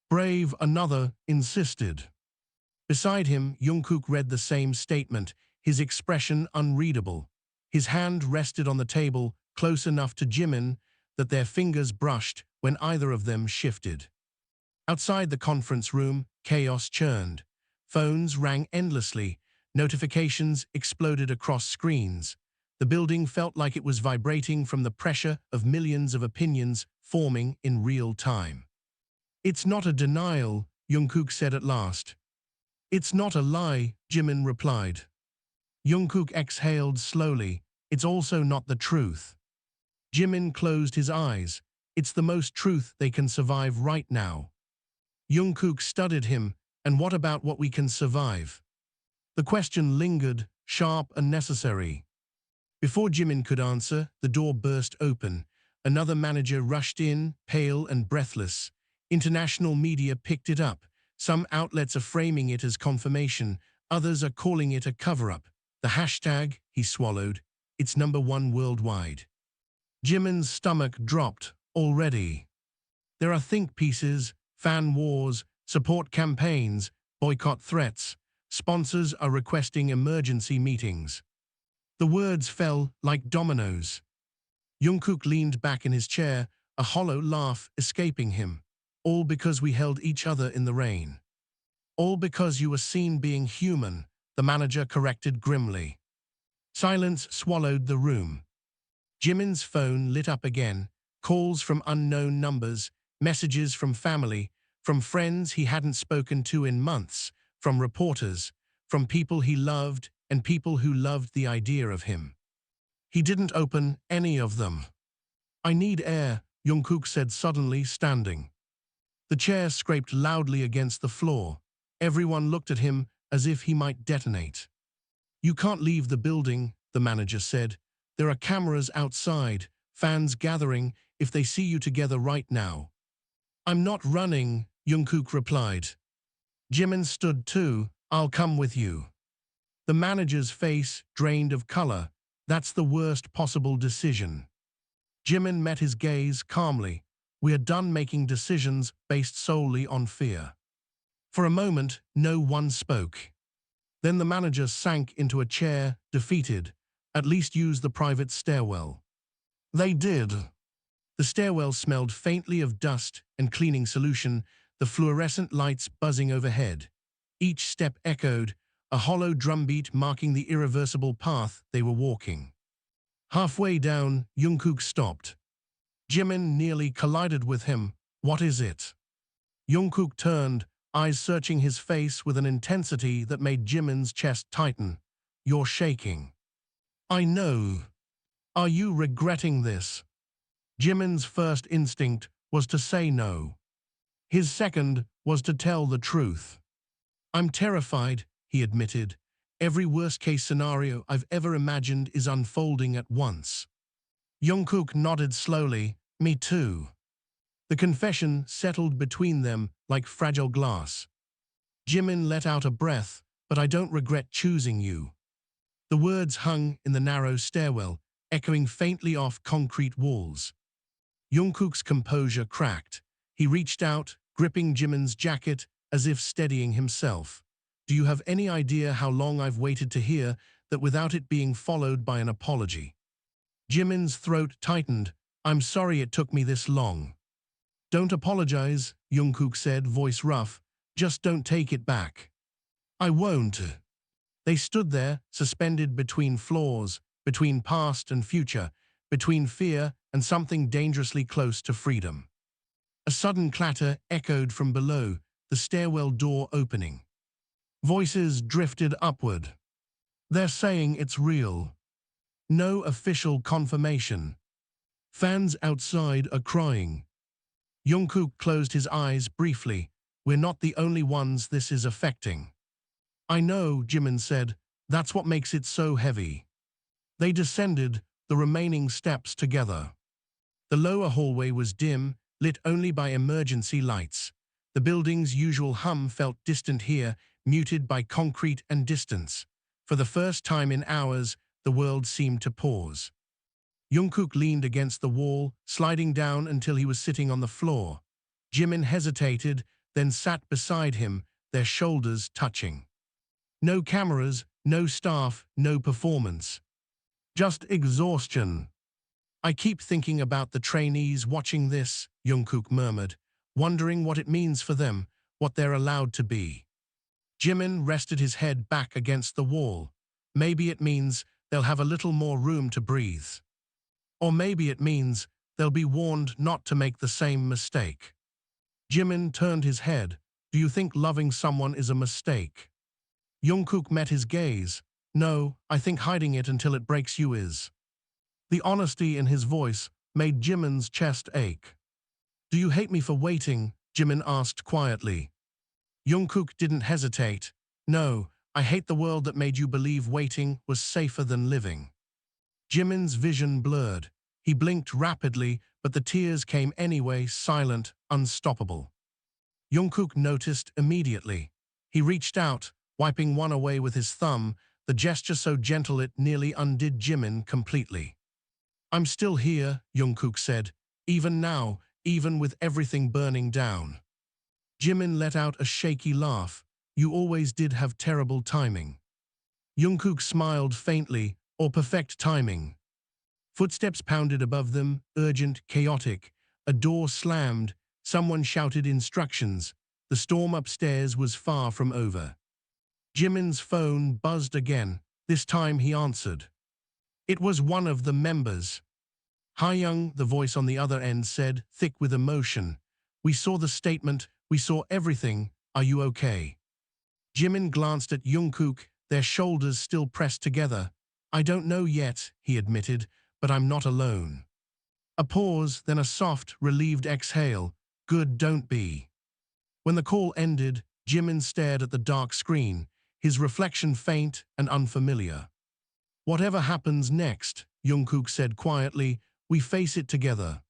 Brave, another insisted. Beside him, Jungkook read the same statement, his expression unreadable. His hand rested on the table, close enough to Jimin that their fingers brushed when either of them shifted. Outside the conference room, chaos churned. Phones rang endlessly. Notifications exploded across screens. The building felt like it was vibrating from the pressure of millions of opinions forming in real time. "It's not a denial," Jungkook said at last. "It's not a lie," Jimin replied. Jungkook exhaled slowly. "It's also not the truth." Jimin closed his eyes. "It's the most truth they can survive right now." Jungkook studied him. "And what about what we can survive?" The question lingered, sharp and necessary. Before Jimin could answer, the door burst open. Another manager rushed in, pale and breathless. International media picked it up. Some outlets are framing it as confirmation. Others are calling it a cover-up. The hashtag, he swallowed, it's #1 worldwide. Jimin's stomach dropped. Already. There are think pieces, fan wars, support campaigns, boycott threats. Sponsors are requesting emergency meetings. The words fell like dominoes. Jungkook leaned back in his chair, a hollow laugh escaping him. "All because we held each other in the rain." "All because you were seen being human," the manager corrected grimly. Silence swallowed the room. Jimin's phone lit up again, calls from unknown numbers, messages from family, from friends he hadn't spoken to in months, from reporters, from people he loved and people who loved the idea of him. He didn't open any of them. "I need air," Jungkook said suddenly, standing. The chair scraped loudly against the floor. Everyone looked at him as if he might detonate. "You can't leave the building," the manager said. "There are cameras outside, fans gathering if they see you together right now." "I'm not running," Jungkook replied. Jimin stood too. "I'll come with you." The manager's face drained of color. That's the worst possible decision. Jimin met his gaze calmly. We are done making decisions based solely on fear. For a moment, no one spoke. Then the manager sank into a chair, defeated. At least use the private stairwell. They did. The stairwell smelled faintly of dust and cleaning solution, the fluorescent lights buzzing overhead. Each step echoed, a hollow drumbeat marking the irreversible path they were walking. Halfway down, Jungkook stopped. Jimin nearly collided with him. What is it? Jungkook turned, eyes searching his face with an intensity that made Jimin's chest tighten. You're shaking. I know. Are you regretting this? Jimin's first instinct was to say no. His second was to tell the truth. I'm terrified, he admitted. Every worst-case scenario I've ever imagined is unfolding at once. Jungkook nodded slowly. Me too. The confession settled between them like fragile glass. Jimin let out a breath, but I don't regret choosing you. The words hung in the narrow stairwell, echoing faintly off concrete walls. Jungkook's composure cracked. He reached out, gripping Jimin's jacket as if steadying himself. Do you have any idea how long I've waited to hear that without it being followed by an apology? Jimin's throat tightened. I'm sorry it took me this long. Don't apologize, Jungkook said, voice rough. Just don't take it back. I won't. They stood there, suspended between floors, between past and future, between fear and something dangerously close to freedom. A sudden clatter echoed from below, the stairwell door opening. Voices drifted upward. They're saying it's real. No official confirmation. Fans outside are crying. Jungkook closed his eyes briefly. We're not the only ones this is affecting. I know, Jimin said. That's what makes it so heavy. They descended the remaining steps together. The lower hallway was dim, lit only by emergency lights. The building's usual hum felt distant here, muted by concrete and distance. For the first time in hours, the world seemed to pause. Jungkook leaned against the wall, sliding down until he was sitting on the floor. Jimin hesitated, then sat beside him, their shoulders touching. No cameras, no staff, no performance. Just exhaustion. I keep thinking about the trainees watching this, Jungkook murmured, wondering what it means for them, what they're allowed to be. Jimin rested his head back against the wall. Maybe it means they'll have a little more room to breathe. Or maybe it means they'll be warned not to make the same mistake. Jimin turned his head. Do you think loving someone is a mistake? Jungkook met his gaze. No, I think hiding it until it breaks you is. The honesty in his voice made Jimin's chest ache. Do you hate me for waiting? Jimin asked quietly. Jungkook didn't hesitate. No, I hate the world that made you believe waiting was safer than living. Jimin's vision blurred. He blinked rapidly, but the tears came anyway, silent, unstoppable. Jungkook noticed immediately. He reached out, wiping one away with his thumb, the gesture so gentle it nearly undid Jimin completely. I'm still here, Jungkook said, even now, even with everything burning down. Jimin let out a shaky laugh. You always did have terrible timing. Jungkook smiled faintly, or perfect timing. Footsteps pounded above them, urgent, chaotic. A door slammed. Someone shouted instructions. The storm upstairs was far from over. Jimin's phone buzzed again. This time he answered. It was one of the members. Ha-young, the voice on the other end said, thick with emotion. We saw the statement. We saw everything. Are you okay? Jimin glanced at Jungkook, their shoulders still pressed together. I don't know yet, he admitted, but I'm not alone. A pause, then a soft, relieved exhale. Good, don't be. When the call ended, Jimin stared at the dark screen, his reflection faint and unfamiliar. Whatever happens next, Jungkook said quietly, we face it together.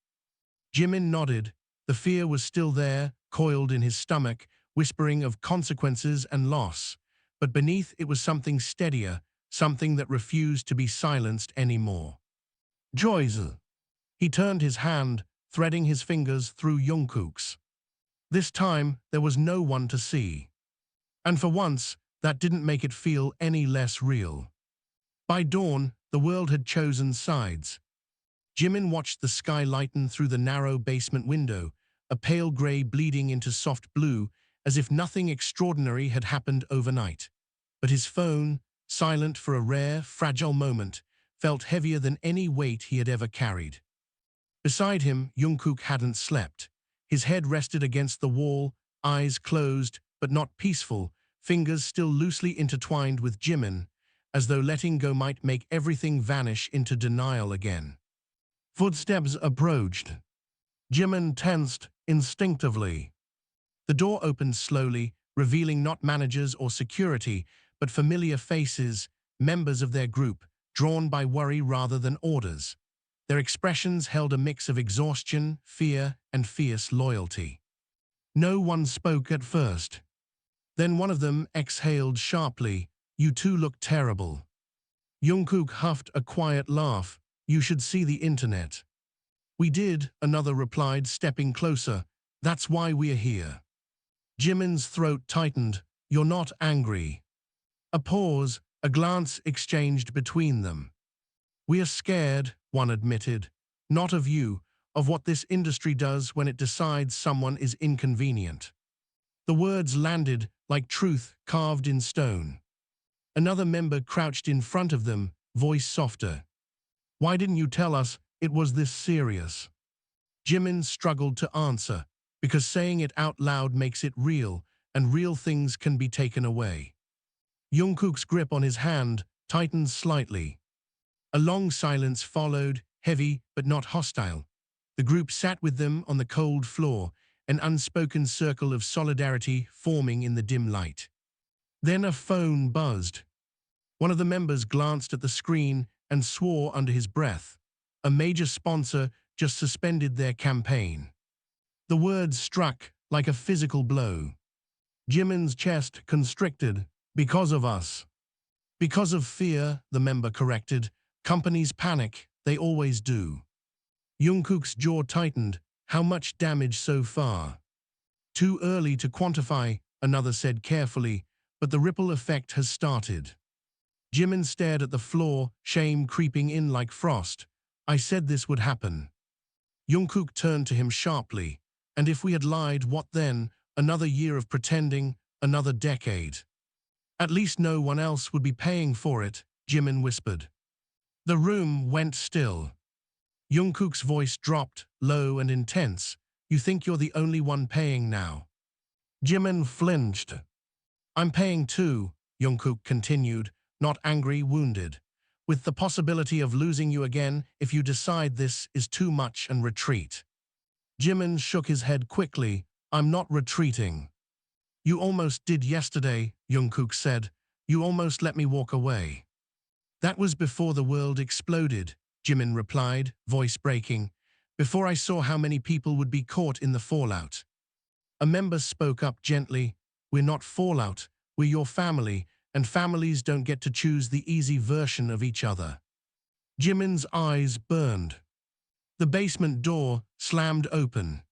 Jimin nodded. The fear was still there, coiled in his stomach, whispering of consequences and loss. But beneath it was something steadier, something that refused to be silenced anymore. Joyce. He turned his hand, threading his fingers through Jungkook's. This time, there was no one to see. And for once, that didn't make it feel any less real. By dawn, the world had chosen sides. Jimin watched the sky lighten through the narrow basement window, a pale grey bleeding into soft blue, as if nothing extraordinary had happened overnight. But his phone, silent for a rare, fragile moment, felt heavier than any weight he had ever carried. Beside him, Jungkook hadn't slept. His head rested against the wall, eyes closed, but not peaceful, fingers still loosely intertwined with Jimin, as though letting go might make everything vanish into denial again. Footsteps approached. Jimin tensed instinctively. The door opened slowly, revealing not managers or security, but familiar faces, members of their group, drawn by worry rather than orders. Their expressions held a mix of exhaustion, fear, and fierce loyalty. No one spoke at first. Then one of them exhaled sharply, "You two look terrible." Jungkook huffed a quiet laugh, "You should see the internet." "We did," another replied, stepping closer. "That's why we're here." Jimin's throat tightened. "You're not angry." A pause, a glance exchanged between them. "We are scared," one admitted. "Not of you, of what this industry does when it decides someone is inconvenient." The words landed like truth carved in stone. Another member crouched in front of them, voice softer. "Why didn't you tell us it was this serious?" Jimin struggled to answer, because saying it out loud makes it real, and real things can be taken away. Jungkook's grip on his hand tightened slightly. A long silence followed, heavy but not hostile. The group sat with them on the cold floor, an unspoken circle of solidarity forming in the dim light. Then a phone buzzed. One of the members glanced at the screen and swore under his breath. A major sponsor just suspended their campaign. The words struck like a physical blow. Jimin's chest constricted. "Because of us." "Because of fear," the member corrected. "Companies panic, they always do." Jungkook's jaw tightened. "How much damage so far?" "Too early to quantify," another said carefully, "but the ripple effect has started." Jimin stared at the floor, shame creeping in like frost. "I said this would happen." Jungkook turned to him sharply. "And if we had lied, what then? Another year of pretending, another decade." "At least no one else would be paying for it," Jimin whispered. The room went still. Jungkook's voice dropped, low and intense. "You think you're the only one paying now?" Jimin flinched. "I'm paying too," Jungkook continued, not angry, wounded. "With the possibility of losing you again if you decide this is too much and retreat." Jimin shook his head quickly. "I'm not retreating." "You almost did yesterday," Jungkook said. "You almost let me walk away." "That was before the world exploded," Jimin replied, voice breaking. "Before I saw how many people would be caught in the fallout." A member spoke up gently. "We're not fallout, we're your family, and families don't get to choose the easy version of each other." Jimin's eyes burned. The basement door slammed open.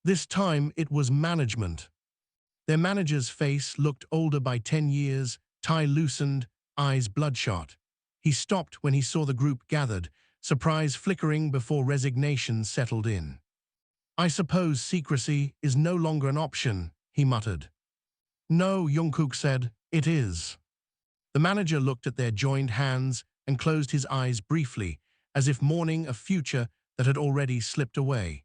This time it was management. Their manager's face looked older by 10 years, tie loosened, eyes bloodshot. He stopped when he saw the group gathered, surprise flickering before resignation settled in. "I suppose secrecy is no longer an option," he muttered. "No," Jungkook said, "it is." The manager looked at their joined hands and closed his eyes briefly, as if mourning a future that had already slipped away.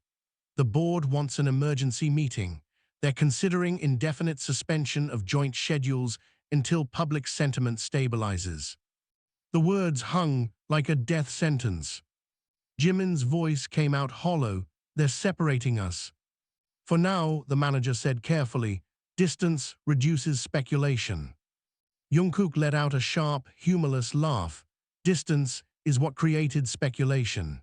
"The board wants an emergency meeting. They're considering indefinite suspension of joint schedules until public sentiment stabilizes." The words hung like a death sentence. Jimin's voice came out hollow. "They're separating us." "For now," the manager said carefully, "distance reduces speculation." Jungkook let out a sharp, humorless laugh. "Distance is what created speculation."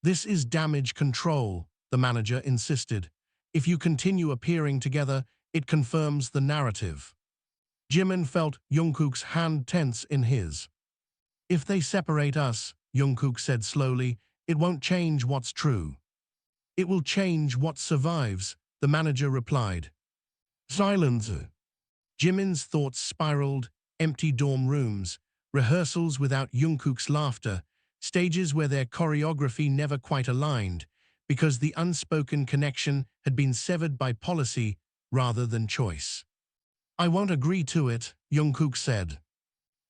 "This is damage control," the manager insisted. "If you continue appearing together, it confirms the narrative." Jimin felt Jungkook's hand tense in his. If they separate us, Jungkook said slowly, it won't change what's true. It will change what survives, the manager replied. Silence. Jimin's thoughts spiraled, empty dorm rooms, rehearsals without Jungkook's laughter, stages where their choreography never quite aligned, because the unspoken connection had been severed by policy rather than choice. I won't agree to it, Jungkook said.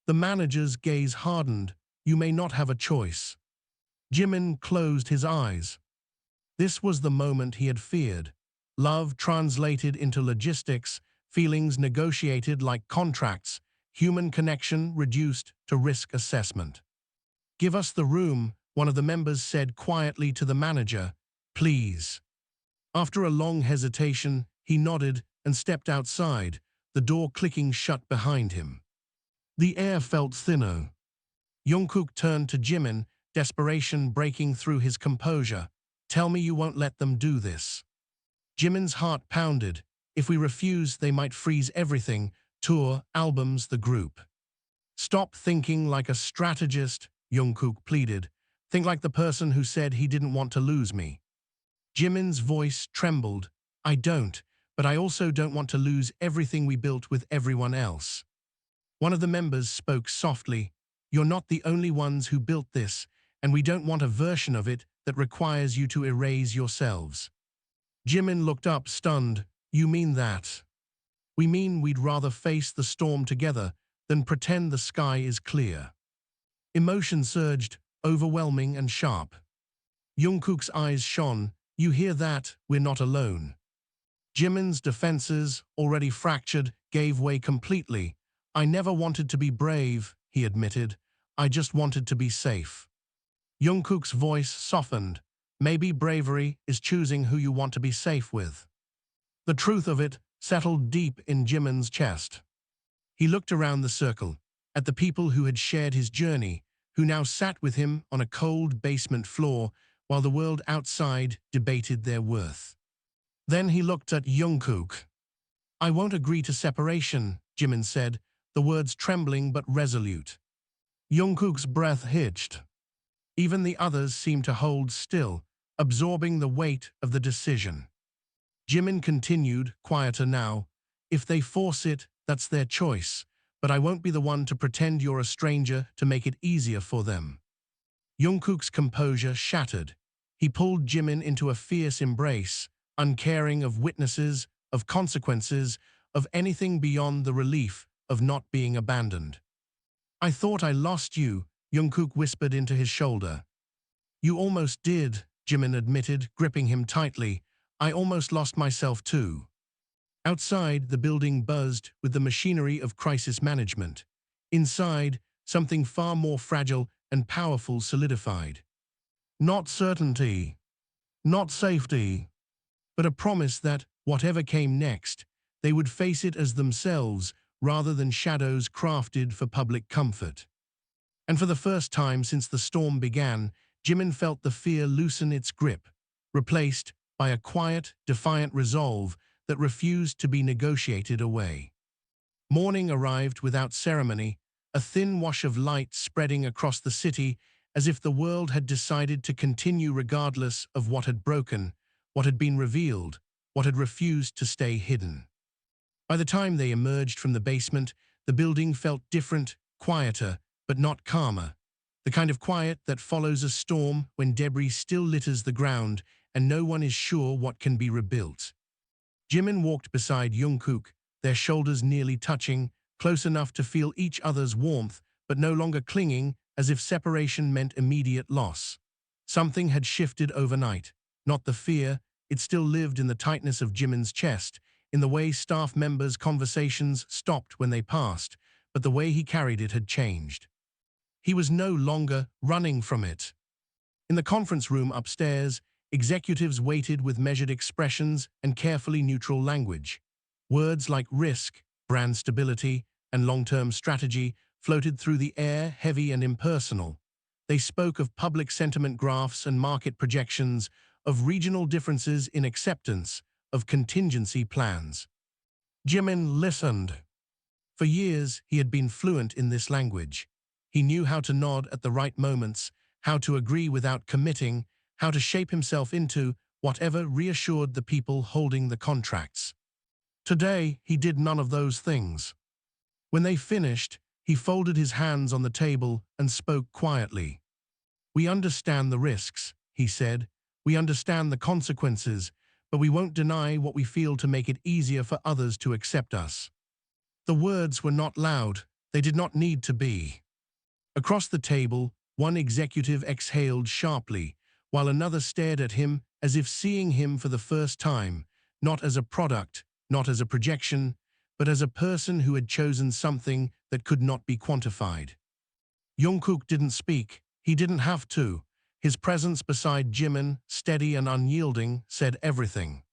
The manager's gaze hardened. You may not have a choice. Jimin closed his eyes. This was the moment he had feared. Love translated into logistics, feelings negotiated like contracts, human connection reduced to risk assessment. Give us the room, one of the members said quietly to the manager. Please. After a long hesitation, he nodded and stepped outside, the door clicking shut behind him. The air felt thinner. Jungkook turned to Jimin, desperation breaking through his composure. Tell me you won't let them do this. Jimin's heart pounded. If we refuse, they might freeze everything, tour, albums, the group. Stop thinking like a strategist, Jungkook pleaded. Think like the person who said he didn't want to lose me. Jimin's voice trembled. I don't, but I also don't want to lose everything we built with everyone else. One of the members spoke softly. You're not the only ones who built this, and we don't want a version of it that requires you to erase yourselves. Jimin looked up, stunned. You mean that? We mean we'd rather face the storm together than pretend the sky is clear. Emotion surged, overwhelming and sharp. Jungkook's eyes shone. You hear that? We're not alone. Jimin's defenses, already fractured, gave way completely. I never wanted to be brave, he admitted. I just wanted to be safe. Jungkook's voice softened. Maybe bravery is choosing who you want to be safe with. The truth of it settled deep in Jimin's chest. He looked around the circle, at the people who had shared his journey, who now sat with him on a cold basement floor while the world outside debated their worth. Then he looked at Jungkook. I won't agree to separation, Jimin said, the words trembling but resolute. Jungkook's breath hitched. Even the others seemed to hold still, absorbing the weight of the decision. Jimin continued, quieter now. If they force it, that's their choice, but I won't be the one to pretend you're a stranger to make it easier for them. Jungkook's composure shattered. He pulled Jimin into a fierce embrace, uncaring of witnesses, of consequences, of anything beyond the relief of not being abandoned. I thought I lost you, Jungkook whispered into his shoulder. You almost did, Jimin admitted, gripping him tightly. I almost lost myself too. Outside, the building buzzed with the machinery of crisis management. Inside, something far more fragile and powerful solidified. Not certainty, not safety, but a promise that, whatever came next, they would face it as themselves rather than shadows crafted for public comfort. And for the first time since the storm began, Jimin felt the fear loosen its grip, replaced by a quiet, defiant resolve that refused to be negotiated away. Morning arrived without ceremony, a thin wash of light spreading across the city as if the world had decided to continue regardless of what had broken, what had been revealed, what had refused to stay hidden. By the time they emerged from the basement, the building felt different, quieter, but not calmer. The kind of quiet that follows a storm when debris still litters the ground and no one is sure what can be rebuilt. Jimin walked beside Jungkook, their shoulders nearly touching, close enough to feel each other's warmth, but no longer clinging, as if separation meant immediate loss. Something had shifted overnight. Not the fear, it still lived in the tightness of Jimin's chest, in the way staff members' conversations stopped when they passed, but the way he carried it had changed. He was no longer running from it. In the conference room upstairs, executives waited with measured expressions and carefully neutral language. Words like risk, brand stability, and long-term strategy floated through the air, heavy and impersonal. They spoke of public sentiment graphs and market projections, of regional differences in acceptance, of contingency plans. Jimin listened. For years, he had been fluent in this language. He knew how to nod at the right moments, how to agree without committing, how to shape himself into whatever reassured the people holding the contracts. Today, he did none of those things. When they finished, he folded his hands on the table and spoke quietly. "We understand the risks," he said. "We understand the consequences, but we won't deny what we feel to make it easier for others to accept us." The words were not loud. They did not need to be. Across the table, one executive exhaled sharply, while another stared at him as if seeing him for the first time, not as a product, not as a projection, but as a person who had chosen something that could not be quantified. Jungkook didn't speak. He didn't have to. His presence beside Jimin, steady and unyielding, said everything.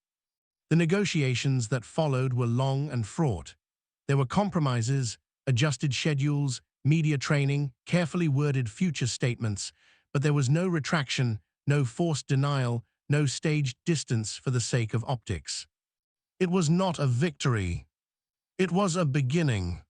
The negotiations that followed were long and fraught. There were compromises, adjusted schedules, media training, carefully worded future statements, but there was no retraction, no forced denial, no staged distance for the sake of optics. It was not a victory. It was a beginning.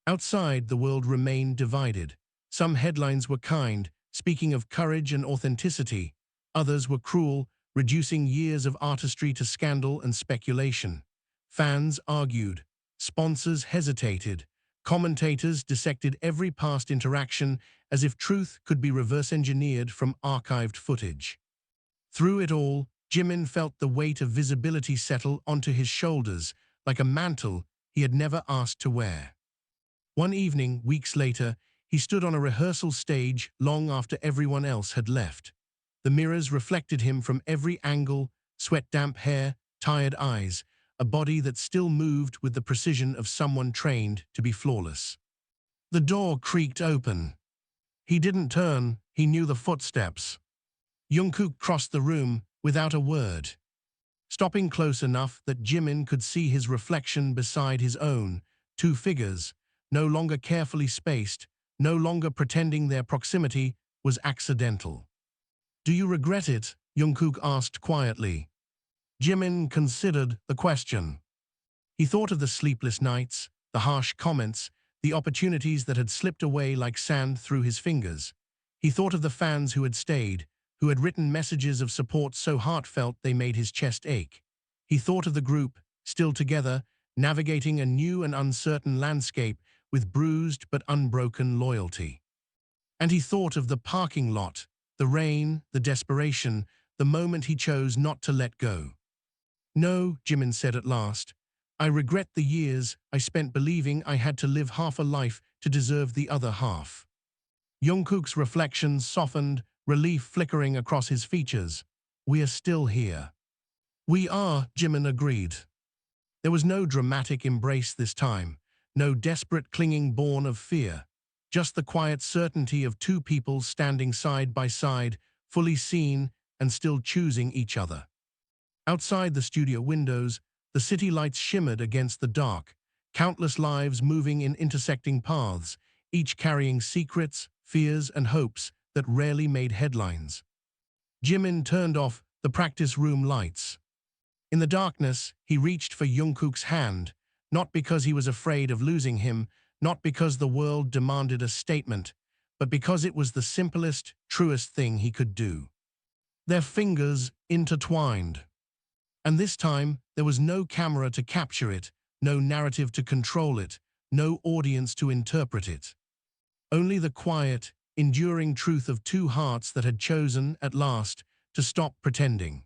Outside, the world remained divided. Some headlines were kind, speaking of courage and authenticity. Others were cruel, reducing years of artistry to scandal and speculation. Fans argued. Sponsors hesitated. Commentators dissected every past interaction as if truth could be reverse-engineered from archived footage. Through it all, Jimin felt the weight of visibility settle onto his shoulders, like a mantle he had never asked to wear. One evening, weeks later, he stood on a rehearsal stage long after everyone else had left. The mirrors reflected him from every angle, sweat-damp hair, tired eyes, a body that still moved with the precision of someone trained to be flawless. The door creaked open. He didn't turn, he knew the footsteps. Jungkook crossed the room without a word, stopping close enough that Jimin could see his reflection beside his own, two figures, no longer carefully spaced, no longer pretending their proximity was accidental. "Do you regret it?" Jungkook asked quietly. Jimin considered the question. He thought of the sleepless nights, the harsh comments, the opportunities that had slipped away like sand through his fingers. He thought of the fans who had stayed, who had written messages of support so heartfelt they made his chest ache. He thought of the group, still together, navigating a new and uncertain landscape with bruised but unbroken loyalty. And he thought of the parking lot, the rain, the desperation, the moment he chose not to let go. "No," Jimin said at last. "I regret the years I spent believing I had to live half a life to deserve the other half." Jungkook's reflections softened, relief flickering across his features. "We are still here." "We are," Jimin agreed. There was no dramatic embrace this time, no desperate clinging born of fear, just the quiet certainty of two people standing side by side, fully seen and still choosing each other. Outside the studio windows, the city lights shimmered against the dark, countless lives moving in intersecting paths, each carrying secrets, fears, and hopes that rarely made headlines. Jimin turned off the practice room lights. In the darkness, he reached for Jungkook's hand, not because he was afraid of losing him, not because the world demanded a statement, but because it was the simplest, truest thing he could do. Their fingers intertwined. And this time, there was no camera to capture it, no narrative to control it, no audience to interpret it. Only the quiet, enduring truth of two hearts that had chosen, at last, to stop pretending.